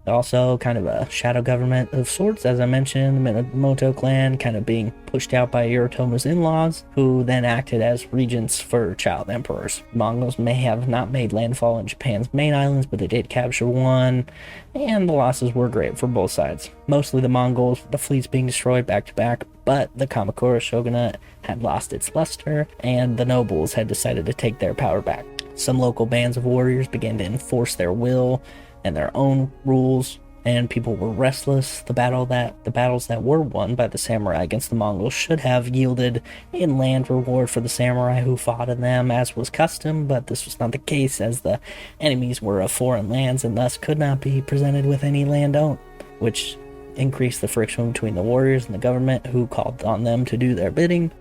Also, kind of a shadow government of sorts, as I mentioned, the Minamoto clan kind of being pushed out by Yoritomo's in-laws, who then acted as regents for child emperors. The Mongols may have not made landfall in Japan's main islands, but they did capture one, and the losses were great for both sides. Mostly the Mongols, the fleets being destroyed back to back, but the Kamakura shogunate had lost its luster, and the nobles had decided to take their power back. Some local bands of warriors began to enforce their will and their own rules, and people were restless. The battles that were won by the samurai against the Mongols should have yielded inland reward for the samurai who fought in them, as was custom, but this was not the case, as the enemies were of foreign lands and thus could not be presented with any land owned, which increased the friction between the warriors and the government, who called on them to do their bidding.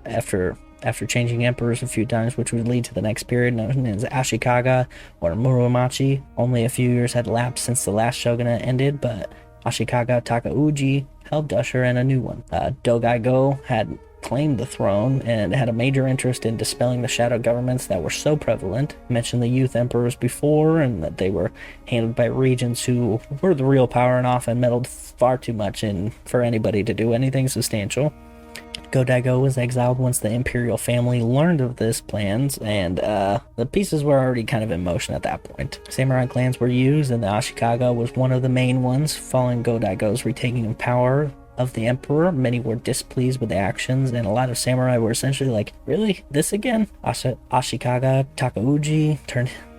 After changing emperors a few times, which would lead to the next period known as Ashikaga or Muromachi. Only a few years had elapsed since the last shogunate ended, but Ashikaga Takauji helped usher in a new one. Dogaigo had claimed the throne and had a major interest in dispelling the shadow governments that were so prevalent. I mentioned the youth emperors before, and that they were handled by regents who were the real power and often meddled far too much in for anybody to do anything substantial. Go-Daigo was exiled once the imperial family learned of this plans, and the pieces were already kind of in motion at that point. Samurai clans were used, and the Ashikaga was one of the main ones. Following Go-Daigo's retaking of power of the emperor, many were displeased with the actions, and a lot of samurai were essentially like, really? This again? Ashikaga Takauji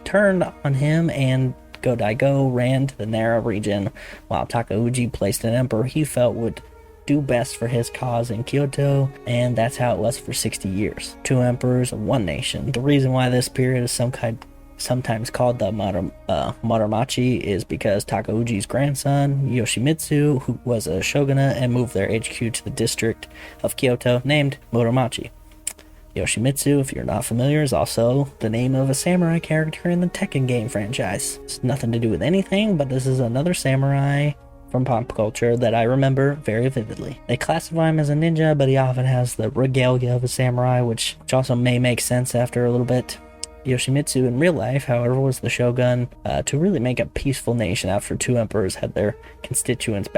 turned on him, and Go-Daigo ran to the Nara region, while Takauji placed an emperor he felt would do best for his cause in Kyoto, and that's how it was for 60 years. 2 emperors, 1 nation. The reason why this period is sometimes called the Muromachi is because Takauji's grandson, Yoshimitsu, who was a shogunate and moved their HQ to the district of Kyoto, named Muromachi. Yoshimitsu, if you're not familiar, is also the name of a samurai character in the Tekken game franchise. It's nothing to do with anything, but this is another samurai from pop culture that I remember very vividly. They classify him as a ninja, but he often has the regalia of a samurai, which also may make sense after a little bit. Yoshimitsu in real life, however, was the shogun to really make a peaceful nation after 2 emperors had their constituents had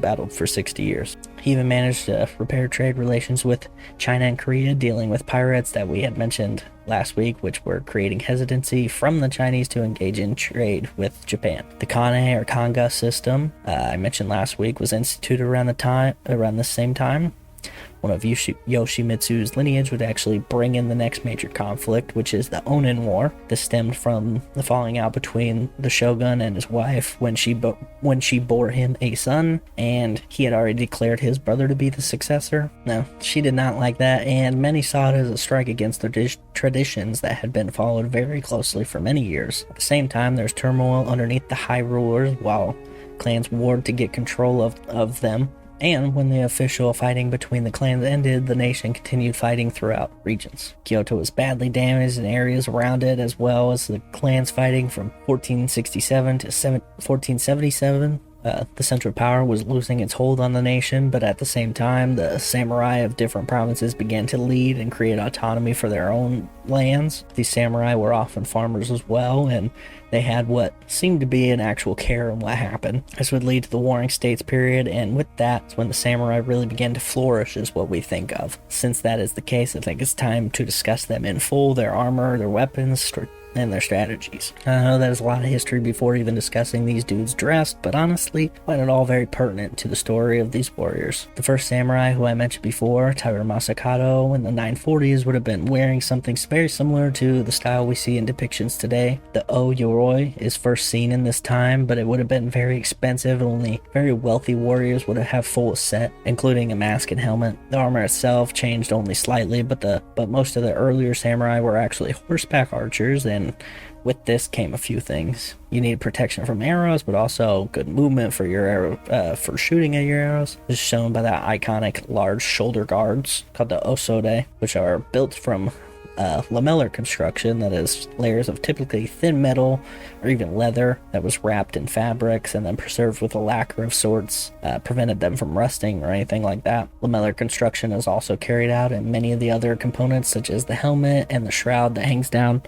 battled for 60 years. He even managed to repair trade relations with China and Korea, dealing with pirates that we had mentioned last week, which were creating hesitancy from the Chinese to engage in trade with Japan. The Kane or Kanga system I mentioned last week was instituted around the same time. One of Yoshimitsu's lineage would actually bring in the next major conflict, which is the Onin War. This stemmed from the falling out between the shogun and his wife when she bore him a son, and he had already declared his brother to be the successor. No, she did not like that, and many saw it as a strike against the traditions that had been followed very closely for many years. At the same time, there's turmoil underneath the high rulers while clans warred to get control of them. And when the official fighting between the clans ended, the nation continued fighting throughout regions. Kyoto was badly damaged in areas around it, as well as the clans fighting from 1467 to 1477. The central power was losing its hold on the nation, but at the same time, the samurai of different provinces began to lead and create autonomy for their own lands. These samurai were often farmers as well, and they had what seemed to be an actual care in what happened. This would lead to the Warring States period, and with that, when the samurai really began to flourish is what we think of. Since that is the case, I think it's time to discuss them in full, their armor, their weapons, and their strategies. I know there's a lot of history before even discussing these dudes dressed, but honestly, I find it all very pertinent to the story of these warriors. The first samurai, who I mentioned before, Taira Masakado, in the 940s would have been wearing something very similar to the style we see in depictions today. The O Yoroi is first seen in this time, but it would have been very expensive, and only very wealthy warriors would have full set, including a mask and helmet. The armor itself changed only slightly, but most of the earlier samurai were actually horseback archers, and with this came a few things. You need protection from arrows, but also good movement for your arrow, for shooting at your arrows. This is shown by that iconic large shoulder guards called the osode, which are built from lamellar construction, that is layers of typically thin metal or even leather that was wrapped in fabrics and then preserved with a lacquer of sorts, prevented them from rusting or anything like that. Lamellar construction is also carried out in many of the other components, such as the helmet and the shroud that hangs down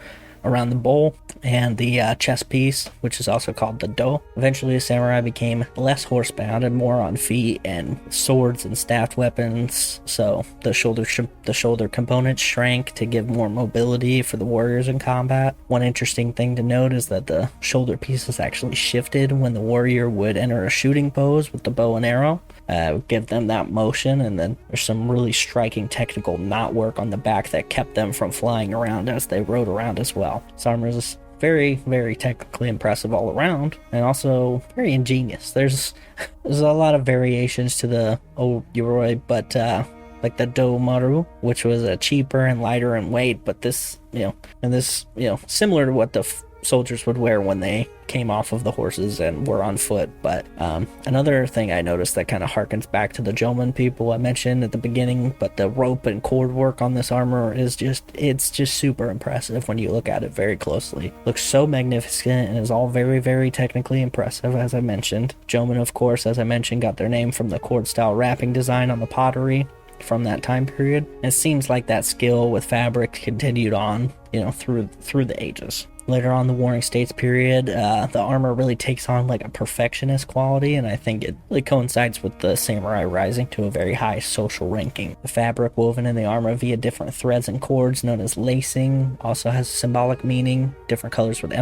around the bowl, and the chest piece, which is also called the do. Eventually, the samurai became less horsebound and more on feet and swords and staffed weapons, so the shoulder components shrank to give more mobility for the warriors in combat. One interesting thing to note is that the shoulder pieces actually shifted when the warrior would enter a shooting pose with the bow and arrow. Give them that motion, and then there's some really striking technical knot work on the back that kept them from flying around as they rode around as well. This armor is very, very technically impressive all around, and also very ingenious. There's a lot of variations to the Yoroi, but like the Do Maru, which was cheaper and lighter in weight, but this, similar to what the soldiers would wear when they came off of the horses and were on foot. But another thing I noticed that kind of harkens back to the Jomon people I mentioned at the beginning, but the rope and cord work on this armor is it's just super impressive when you look at it very closely. Looks so magnificent and is all very, very technically impressive, as I mentioned. Jomon, of course, as I mentioned, got their name from the cord style wrapping design on the pottery from that time period. And it seems like that skill with fabric continued on, through the ages. Later on the Warring States period, the armor really takes on like a perfectionist quality, and I think it really coincides with the samurai rising to a very high social ranking. The fabric woven in the armor via different threads and cords, known as lacing, also has a symbolic meaning. Different colors would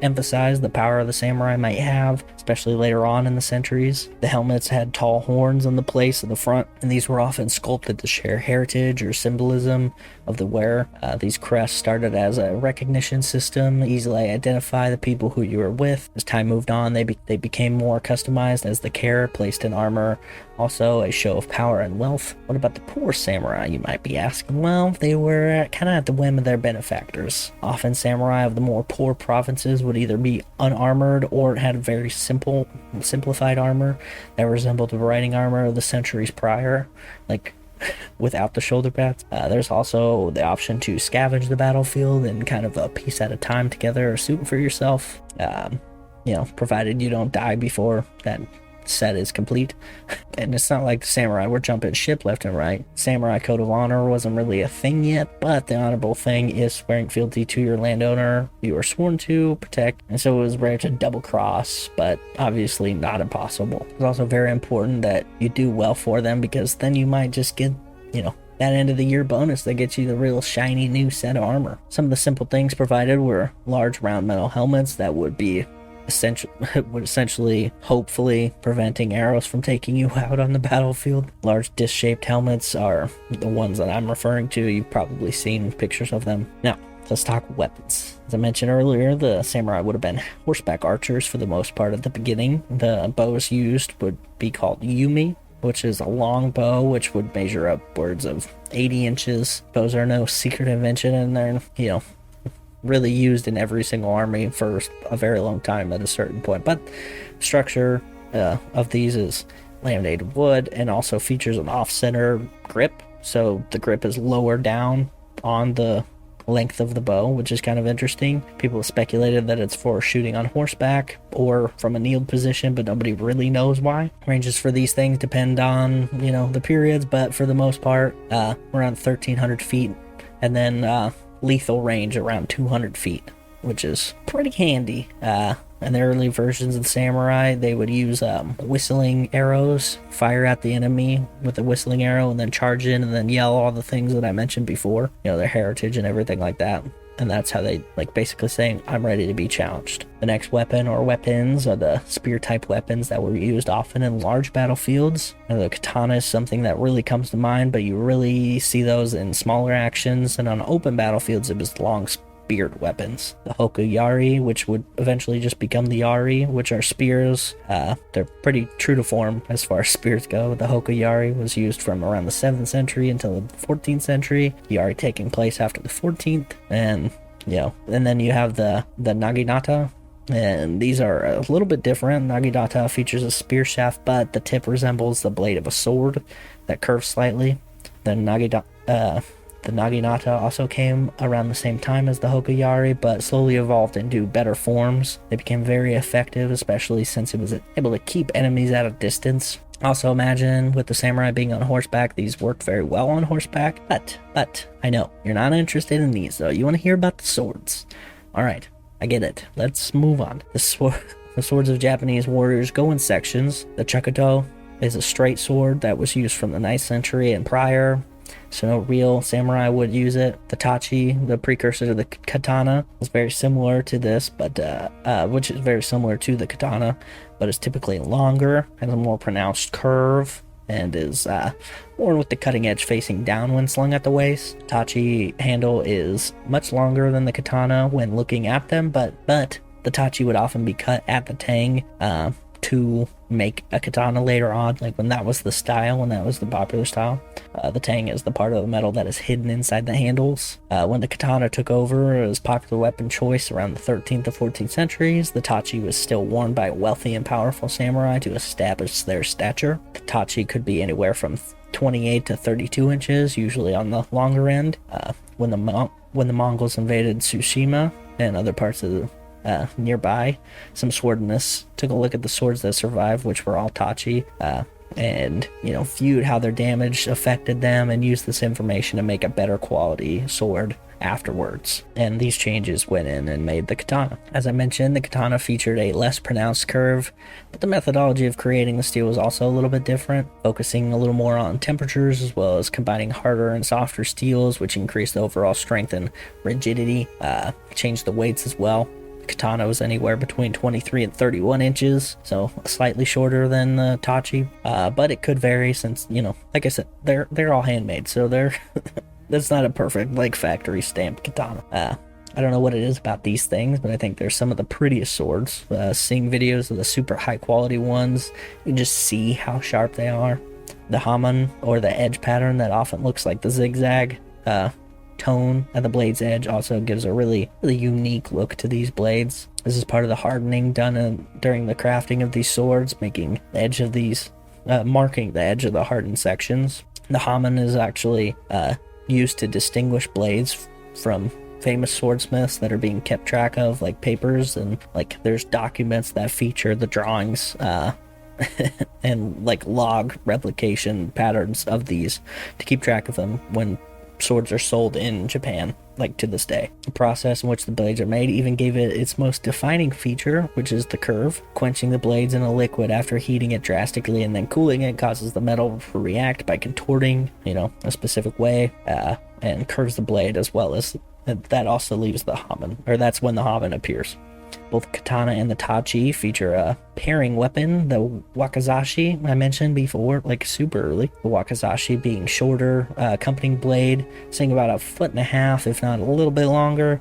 emphasize the power the samurai might have, especially later on in the centuries. The helmets had tall horns on the place of the front, and these were often sculpted to share heritage or symbolism of the wearer. These crests started as a recognition system, easily identify the people who you were with. As time moved on, they became more customized as the care placed in armor, also a show of power and wealth. What about the poor samurai, you might be asking? Well, they were kind of at the whim of their benefactors. Often samurai of the more poor provinces would either be unarmored or had very simplified armor that resembled the riding armor of the centuries prior, like without the shoulder pads. There's also the option to scavenge the battlefield and kind of a piece at a time together a suit for yourself, provided you don't die before that set is complete. And it's not like the samurai were jumping ship left and right. Samurai code of honor wasn't really a thing yet, but the honorable thing is swearing fealty to your landowner you are sworn to protect, and so it was rare to double cross, but obviously not impossible. It's also very important that you do well for them, because then you might just get that end of the year bonus that gets you the real shiny new set of armor. Some of the simple things provided were large round metal helmets that would be essentially, hopefully, preventing arrows from taking you out on the battlefield. Large disc-shaped helmets are the ones that I'm referring to. You've probably seen pictures of them. Now, let's talk weapons. As I mentioned earlier, the samurai would have been horseback archers for the most part at the beginning. The bows used would be called yumi, which is a long bow which would measure upwards of 80 inches. Bows are no secret invention, and they're, really used in every single army for a very long time at a certain point. But structure of these is laminated wood and also features an off-center grip, so the grip is lower down on the length of the bow, which is kind of interesting. People have speculated that it's for shooting on horseback or from a kneeled position, but nobody really knows why. Ranges for these things depend on the periods, but for the most part around 1,300 feet, and then lethal range around 200 feet, which is pretty handy. In the early versions of the samurai, they would use whistling arrows, fire at the enemy with a whistling arrow, and then charge in and then yell all the things that I mentioned before, their heritage and everything like that. and that's how they like basically saying, I'm ready to be challenged. The next weapon or weapons are the spear type weapons that were used often in large battlefields. Now, the katana is something that really comes to mind, but you really see those in smaller actions, and on open battlefields it was long speared weapons. The hokuyari, which would eventually just become the yari, which are spears. They're pretty true to form as far as spears go. The hokuyari was used from around the 7th century until the 14th century, yari taking place after the 14th, and then you have the naginata, and these are a little bit different. Naginata features a spear shaft, but the tip resembles the blade of a sword that curves slightly. The naginata also came around the same time as the hokuyari, but slowly evolved into better forms. They became very effective, especially since it was able to keep enemies at a distance. Also, imagine with the samurai being on horseback, these worked very well on horseback. But I know you're not interested in these, though. You want to hear about the swords. All right, I get it. Let's move on. The swords of Japanese warriors go in sections. The chakuto is a straight sword that was used from the 9th century and prior, so no real samurai would use it. The tachi, the precursor to the katana, is very similar to this, but which is very similar to the katana, but is typically longer, has a more pronounced curve, and is worn with the cutting edge facing down when slung at the waist. Tachi handle is much longer than the katana when looking at them, but the tachi would often be cut at the tang to make a katana later on, like when that was the style, when that was the popular style. The tang is the part of the metal that is hidden inside the handles. When the katana took over as popular weapon choice around the 13th to 14th centuries, the tachi was still worn by wealthy and powerful samurai to establish their stature. The tachi could be anywhere from 28 to 32 inches, usually on the longer end. When the Mongols invaded Tsushima and other parts of the nearby, some swordnists took a look at the swords that survived, which were all tachi, and viewed how their damage affected them and used this information to make a better quality sword afterwards. And these changes went in and made the katana. As I mentioned, the katana featured a less pronounced curve, but the methodology of creating the steel was also a little bit different, focusing a little more on temperatures as well as combining harder and softer steels, which increased the overall strength and rigidity, changed the weights as well. Katana was anywhere between 23 and 31 inches, so slightly shorter than the tachi, but it could vary since, like I said, they're all handmade, so that's not a perfect like factory stamped katana. I don't know what it is about these things, but I think they're some of the prettiest swords. Seeing videos of the super high quality ones, you can just see how sharp they are. The hamon, or the edge pattern that often looks like the zigzag tone at the blade's edge, also gives a really unique look to these blades. This is part of the hardening done during the crafting of these swords, making the edge of these marking the edge of the hardened sections. The hamon is actually used to distinguish blades from famous swordsmiths that are being kept track of, like papers, and like there's documents that feature the drawings and like log replication patterns of these to keep track of them when swords are sold in Japan, like to this day. The process in which the blades are made even gave it its most defining feature, which is the curve. Quenching the blades in a liquid after heating it drastically and then cooling it causes the metal to react by contorting, a specific way, and curves the blade, as well as that also leaves the hamon, or that's when the hamon appears. Both katana and the tachi feature a pairing weapon, the wakizashi I mentioned before, like super early. The wakizashi being shorter, accompanying blade, saying about 1.5 feet, if not a little bit longer,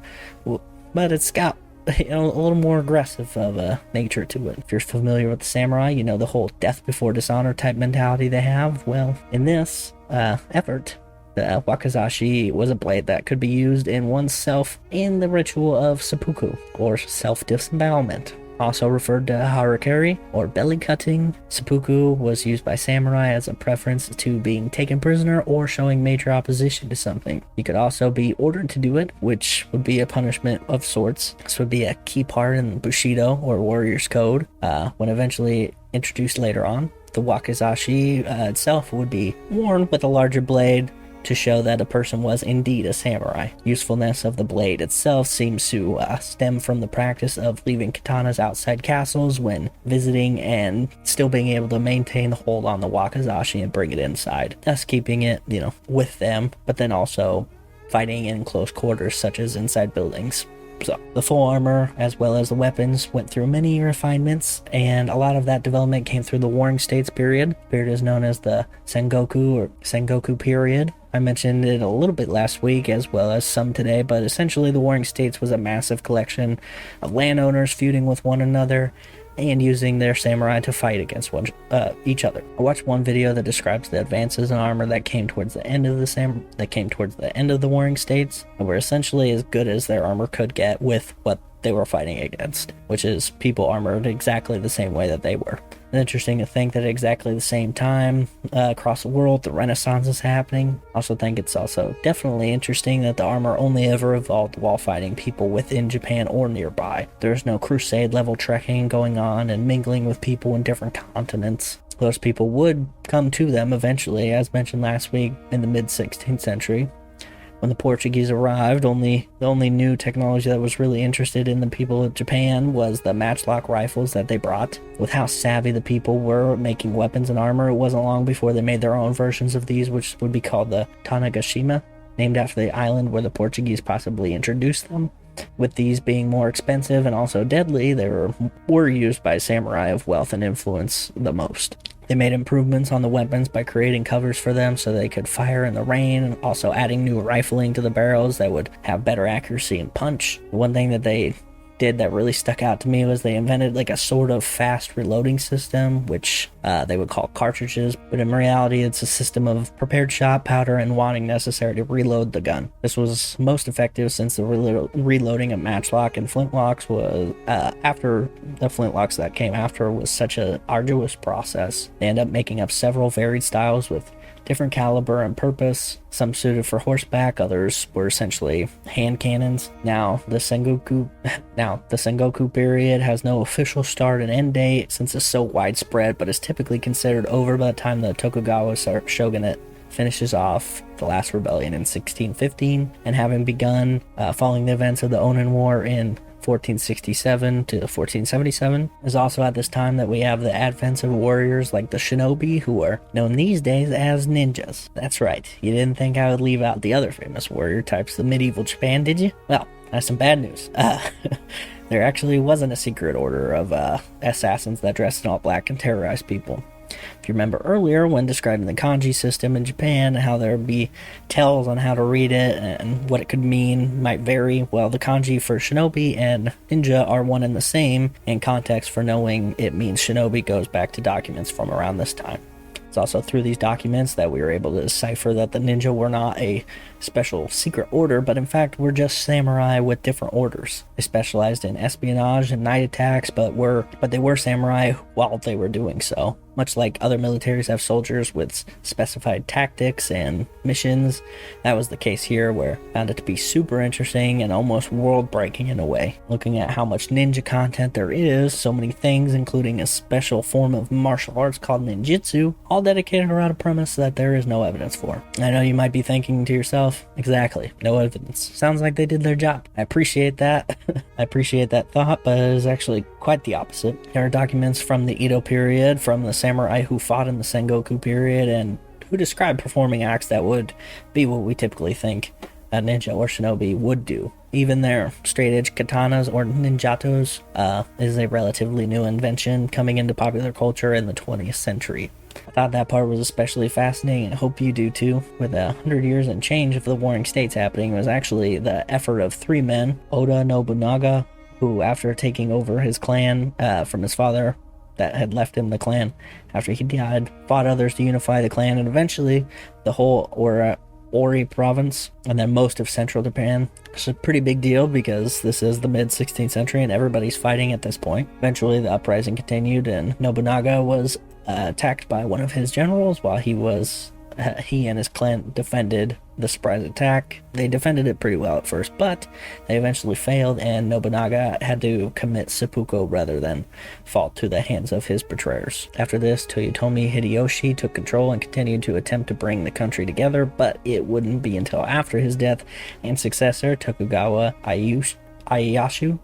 but it's got a little more aggressive of a nature to it. If you're familiar with the samurai, the whole death before dishonor type mentality they have. Well, in this effort, the wakizashi was a blade that could be used in oneself in the ritual of seppuku, or self-disembowelment, also referred to harakiri, or belly cutting. Seppuku was used by samurai as a preference to being taken prisoner or showing major opposition to something. You could also be ordered to do it, which would be a punishment of sorts. This would be a key part in Bushido, or warrior's code, when eventually introduced later on. The wakizashi itself would be worn with a larger blade to show that a person was indeed a samurai. Usefulness of the blade itself seems to stem from the practice of leaving katanas outside castles when visiting and still being able to maintain the hold on the wakizashi and bring it inside, thus keeping it, with them, but then also fighting in close quarters, such as inside buildings. So, the full armor, as well as the weapons, went through many refinements, and a lot of that development came through the Warring States period. The period is known as the Sengoku period. I mentioned it a little bit last week, as well as some today, but essentially the Warring States was a massive collection of landowners feuding with one another and using their samurai to fight against each other. I watched one video that describes the advances in armor that came towards the end of the Warring States, and were essentially as good as their armor could get with what they were fighting against, which is people armored exactly the same way that they were. It's interesting to think that at exactly the same time across the world, the Renaissance is happening. Also think it's also definitely interesting that the armor only ever evolved while fighting people within Japan or nearby. There's no crusade level trekking going on and mingling with people in different continents. Those people would come to them eventually, as mentioned last week, in the mid 16th century. When the Portuguese arrived, the only new technology that was really interested in the people of Japan was the matchlock rifles that they brought. With how savvy the people were making weapons and armor, it wasn't long before they made their own versions of these, which would be called the Tanegashima, named after the island where the Portuguese possibly introduced them. With these being more expensive and also deadly, they were used by samurai of wealth and influence the most. They made improvements on the weapons by creating covers for them so they could fire in the rain, and also adding new rifling to the barrels that would have better accuracy and punch. One thing that they did that really stuck out to me was they invented like a sort of fast reloading system, which they would call cartridges, but in reality it's a system of prepared shot, powder, and wadding necessary to reload the gun. This was most effective since the reloading of matchlock and flintlocks was after the flintlocks that came after was such an arduous process. They end up making up several varied styles with different caliber and purpose, some suited for horseback, others were essentially hand cannons. Now, the Sengoku period has no official start and end date since it's so widespread, but is typically considered over by the time the Tokugawa shogunate finishes off the last rebellion in 1615, and having begun following the events of the Onin War in 1467 to 1477. Is also at this time that we have the advent of warriors like the shinobi, who are known these days as ninjas. That's right, you didn't think I would leave out the other famous warrior types of medieval Japan, did you? Well, that's some bad news. There actually wasn't a secret order of assassins that dressed in all black and terrorized people. If you remember earlier when describing the kanji system in Japan and how there would be tells on how to read it and what it could mean might vary, well, the kanji for shinobi and ninja are one and the same, and context for knowing it means shinobi goes back to documents from around this time. It's also through these documents that we were able to decipher that the ninja were not a special secret order, but in fact were just samurai with different orders. They specialized in espionage and night attacks, but they were samurai while they were doing so. Much like other militaries have soldiers with specified tactics and missions, that was the case here, where I found it to be super interesting and almost world-breaking in a way. Looking at how much ninja content there is, so many things, including a special form of martial arts called ninjutsu, all dedicated around a premise that there is no evidence for. I know you might be thinking to yourself, exactly, no evidence. Sounds like they did their job. I appreciate that. I appreciate that thought, but it is actually quite the opposite. There are documents from the Edo period, from the samurai who fought in the Sengoku period, and who describe performing acts that would be what we typically think a ninja or shinobi would do. Even their straight-edge katanas or ninjatos is a relatively new invention coming into popular culture in the 20th century. I thought that part was especially fascinating, and I hope you do too. With 100 years and change of the Warring States happening, it was actually the effort of three men, Oda Nobunaga, who after taking over his clan from his father that had left him the clan after he died, fought others to unify the clan, and eventually the whole Ori province, and then most of central Japan. It's a pretty big deal because this is the mid 16th century and everybody's fighting at this point. Eventually the uprising continued, and Nobunaga was attacked by one of his generals while he and his clan defended the surprise attack. They defended it pretty well at first, but they eventually failed, and Nobunaga had to commit seppuku rather than fall to the hands of his betrayers. After this, Toyotomi Hideyoshi took control and continued to attempt to bring the country together, but it wouldn't be until after his death and successor, Tokugawa Ieyasu,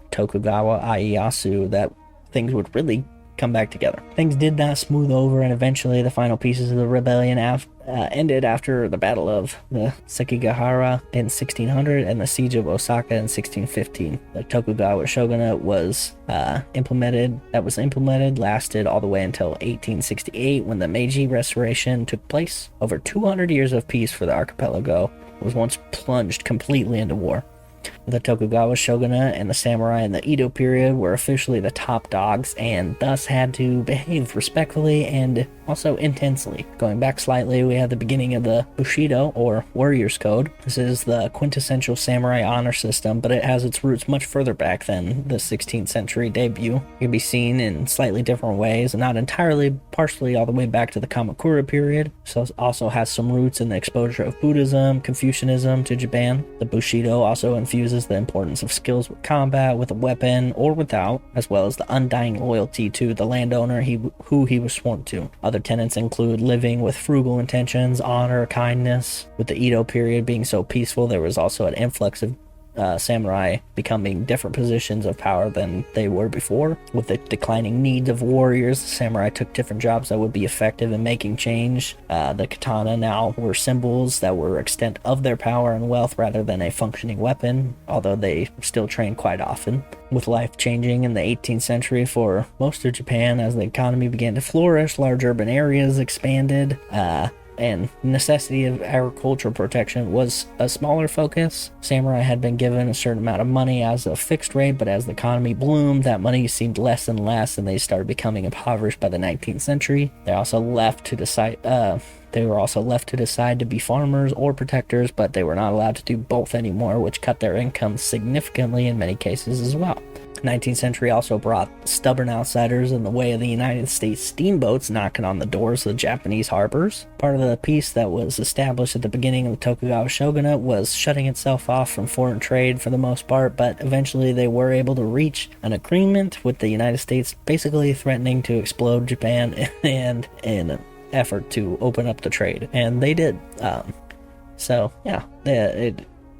that things would really come back together. Things did not smooth over, and eventually the final pieces of the rebellion ended after the Battle of the Sekigahara in 1600 and the Siege of Osaka in 1615. The Tokugawa shogunate was implemented lasted all the way until 1868, when the Meiji Restoration took place. Over 200 years of peace for the archipelago was once plunged completely into war. The Tokugawa shogunate and the samurai in the Edo period were officially the top dogs and thus had to behave respectfully and also intensely. Going back slightly, we have the beginning of the Bushido, or Warriors Code. This is the quintessential samurai honor system, but it has its roots much further back than the 16th century debut. It can be seen in slightly different ways, and not entirely, partially all the way back to the Kamakura period. So it also has some roots in the exposure of Buddhism, Confucianism to Japan. The Bushido also infuses the importance of skills with combat, with a weapon or without, as well as the undying loyalty to the landowner who he was sworn to. Other tenets include living with frugal intentions, honor, kindness. With the Edo period being so peaceful, there was also an influx of samurai becoming different positions of power than they were before. With the declining needs of warriors, the samurai took different jobs that would be effective in making change. The katana now were symbols that were extent of their power and wealth rather than a functioning weapon, although they still trained quite often. With life changing in the 18th century for most of Japan as the economy began to flourish, large urban areas expanded, and necessity of agricultural protection was a smaller focus. Samurai had been given a certain amount of money as a fixed rate, but as the economy bloomed, that money seemed less and less, and they started becoming impoverished by the 19th century. They were also left to decide to be farmers or protectors, but they were not allowed to do both anymore, which cut their income significantly in many cases as well. 19th century also brought stubborn outsiders in the way of the United States steamboats knocking on the doors of the Japanese harbors. Part of the peace that was established at the beginning of the Tokugawa shogunate was shutting itself off from foreign trade for the most part, but eventually they were able to reach an agreement with the United States basically threatening to explode Japan and in an effort to open up the trade, and they did.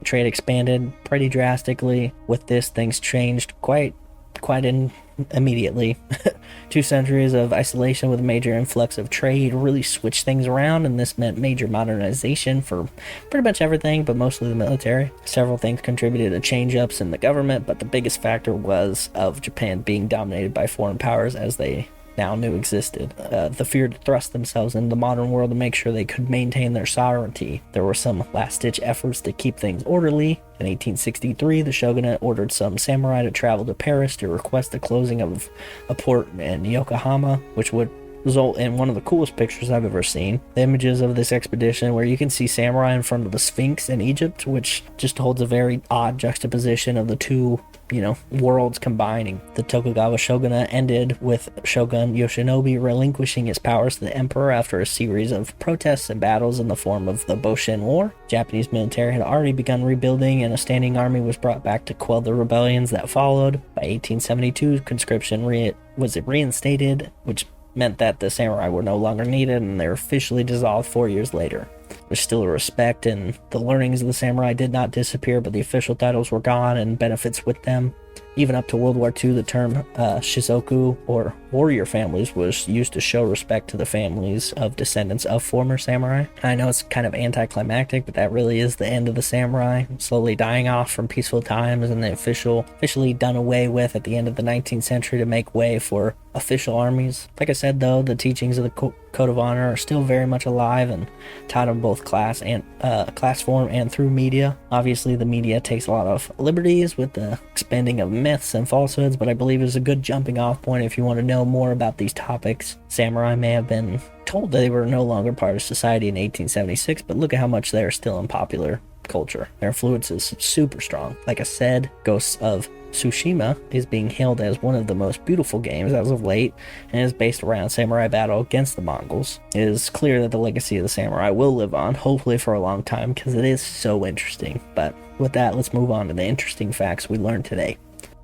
Trade expanded pretty drastically. With this, things changed quite immediately. 2 centuries of isolation with a major influx of trade really switched things around, and this meant major modernization for pretty much everything, but mostly the military. Several things contributed to change-ups in the government, but the biggest factor was of Japan being dominated by foreign powers as they now knew existed. The fear to thrust themselves into the modern world to make sure they could maintain their sovereignty. There were some last-ditch efforts to keep things orderly. In 1863, the shogunate ordered some samurai to travel to Paris to request the closing of a port in Yokohama, which would result in one of the coolest pictures I've ever seen. The images of this expedition where you can see samurai in front of the Sphinx in Egypt, which just holds a very odd juxtaposition of the two worlds combining. The Tokugawa shogunate ended with Shogun Yoshinobu relinquishing his powers to the emperor after a series of protests and battles in the form of the Boshin War. Japanese military had already begun rebuilding, and a standing army was brought back to quell the rebellions that followed. By 1872, conscription was reinstated, which meant that the samurai were no longer needed, and they were officially dissolved 4 years later. There's still a respect, and the learnings of the samurai did not disappear, but the official titles were gone and benefits with them. Even up to World War II, the term shizoku, or warrior families, was used to show respect to the families of descendants of former samurai. I know it's kind of anticlimactic, but that really is the end of the samurai, slowly dying off from peaceful times, and the officially done away with at the end of the 19th century to make way for official armies. Like I said, though, the teachings of the Code of Honor are still very much alive and taught in both class form and through media. Obviously, the media takes a lot of liberties with the expanding of myths and falsehoods, but I believe it's a good jumping off point if you want to know more about these topics. Samurai may have been told they were no longer part of society in 1876, but look at how much they are still in popular culture. Their influence is super strong. Like I said, Ghosts of Tsushima is being hailed as one of the most beautiful games as of late, and is based around samurai battle against the Mongols. It is clear that the legacy of the samurai will live on, hopefully for a long time, because it is so interesting. But with that, let's move on to the interesting facts we learned today.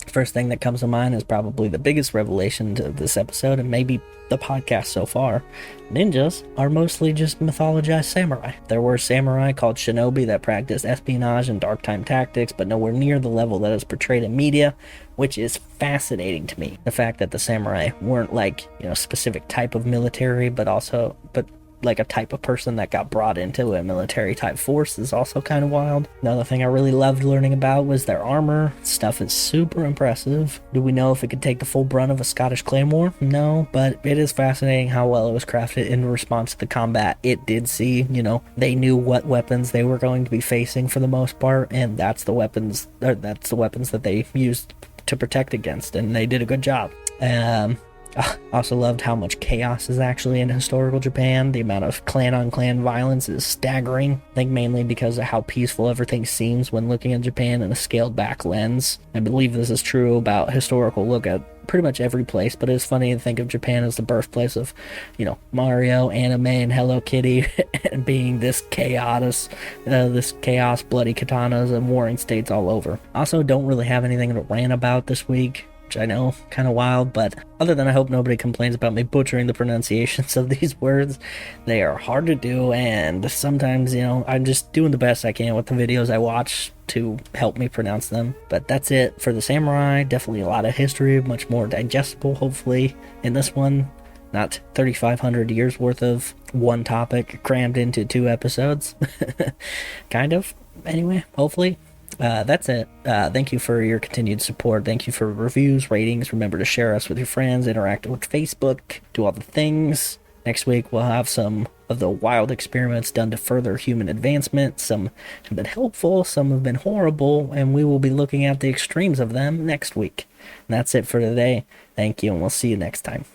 First thing that comes to mind is probably the biggest revelation to this episode, and maybe the podcast so far. Ninjas are mostly just mythologized samurai. There were samurai called shinobi that practiced espionage and dark time tactics, but nowhere near the level that is portrayed in media, which is fascinating to me. The fact that the samurai weren't like, specific type of military, but like a type of person that got brought into a military type force is also kind of wild. Another thing I really loved learning about was their armor. Stuff is super impressive. Do we know if it could take the full brunt of a Scottish claymore? No, but it is fascinating how well it was crafted in response to the combat it did see. They knew what weapons they were going to be facing for the most part, and that's the weapons that they used to protect against, and they did a good job. I also loved how much chaos is actually in historical Japan. The amount of clan-on-clan violence is staggering. I think mainly because of how peaceful everything seems when looking at Japan in a scaled-back lens. I believe this is true about historical look at pretty much every place, but it's funny to think of Japan as the birthplace of, Mario, anime, and Hello Kitty, and being this chaos, bloody katanas, and warring states all over. Also, don't really have anything to rant about this week, which I know, kind of wild, but other than I hope nobody complains about me butchering the pronunciations of these words. They are hard to do, and sometimes, I'm just doing the best I can with the videos I watch to help me pronounce them. But that's it for the samurai. Definitely a lot of history, much more digestible, hopefully, in this one. Not 3,500 years worth of one topic crammed into 2 episodes. Kind of. Anyway, hopefully. That's it. Thank you for your continued support. Thank you for reviews, ratings. Remember to share us with your friends, interact with Facebook, do all the things. Next week, we'll have some of the wild experiments done to further human advancement. Some have been helpful, some have been horrible, and we will be looking at the extremes of them next week. And that's it for today. Thank you, and we'll see you next time.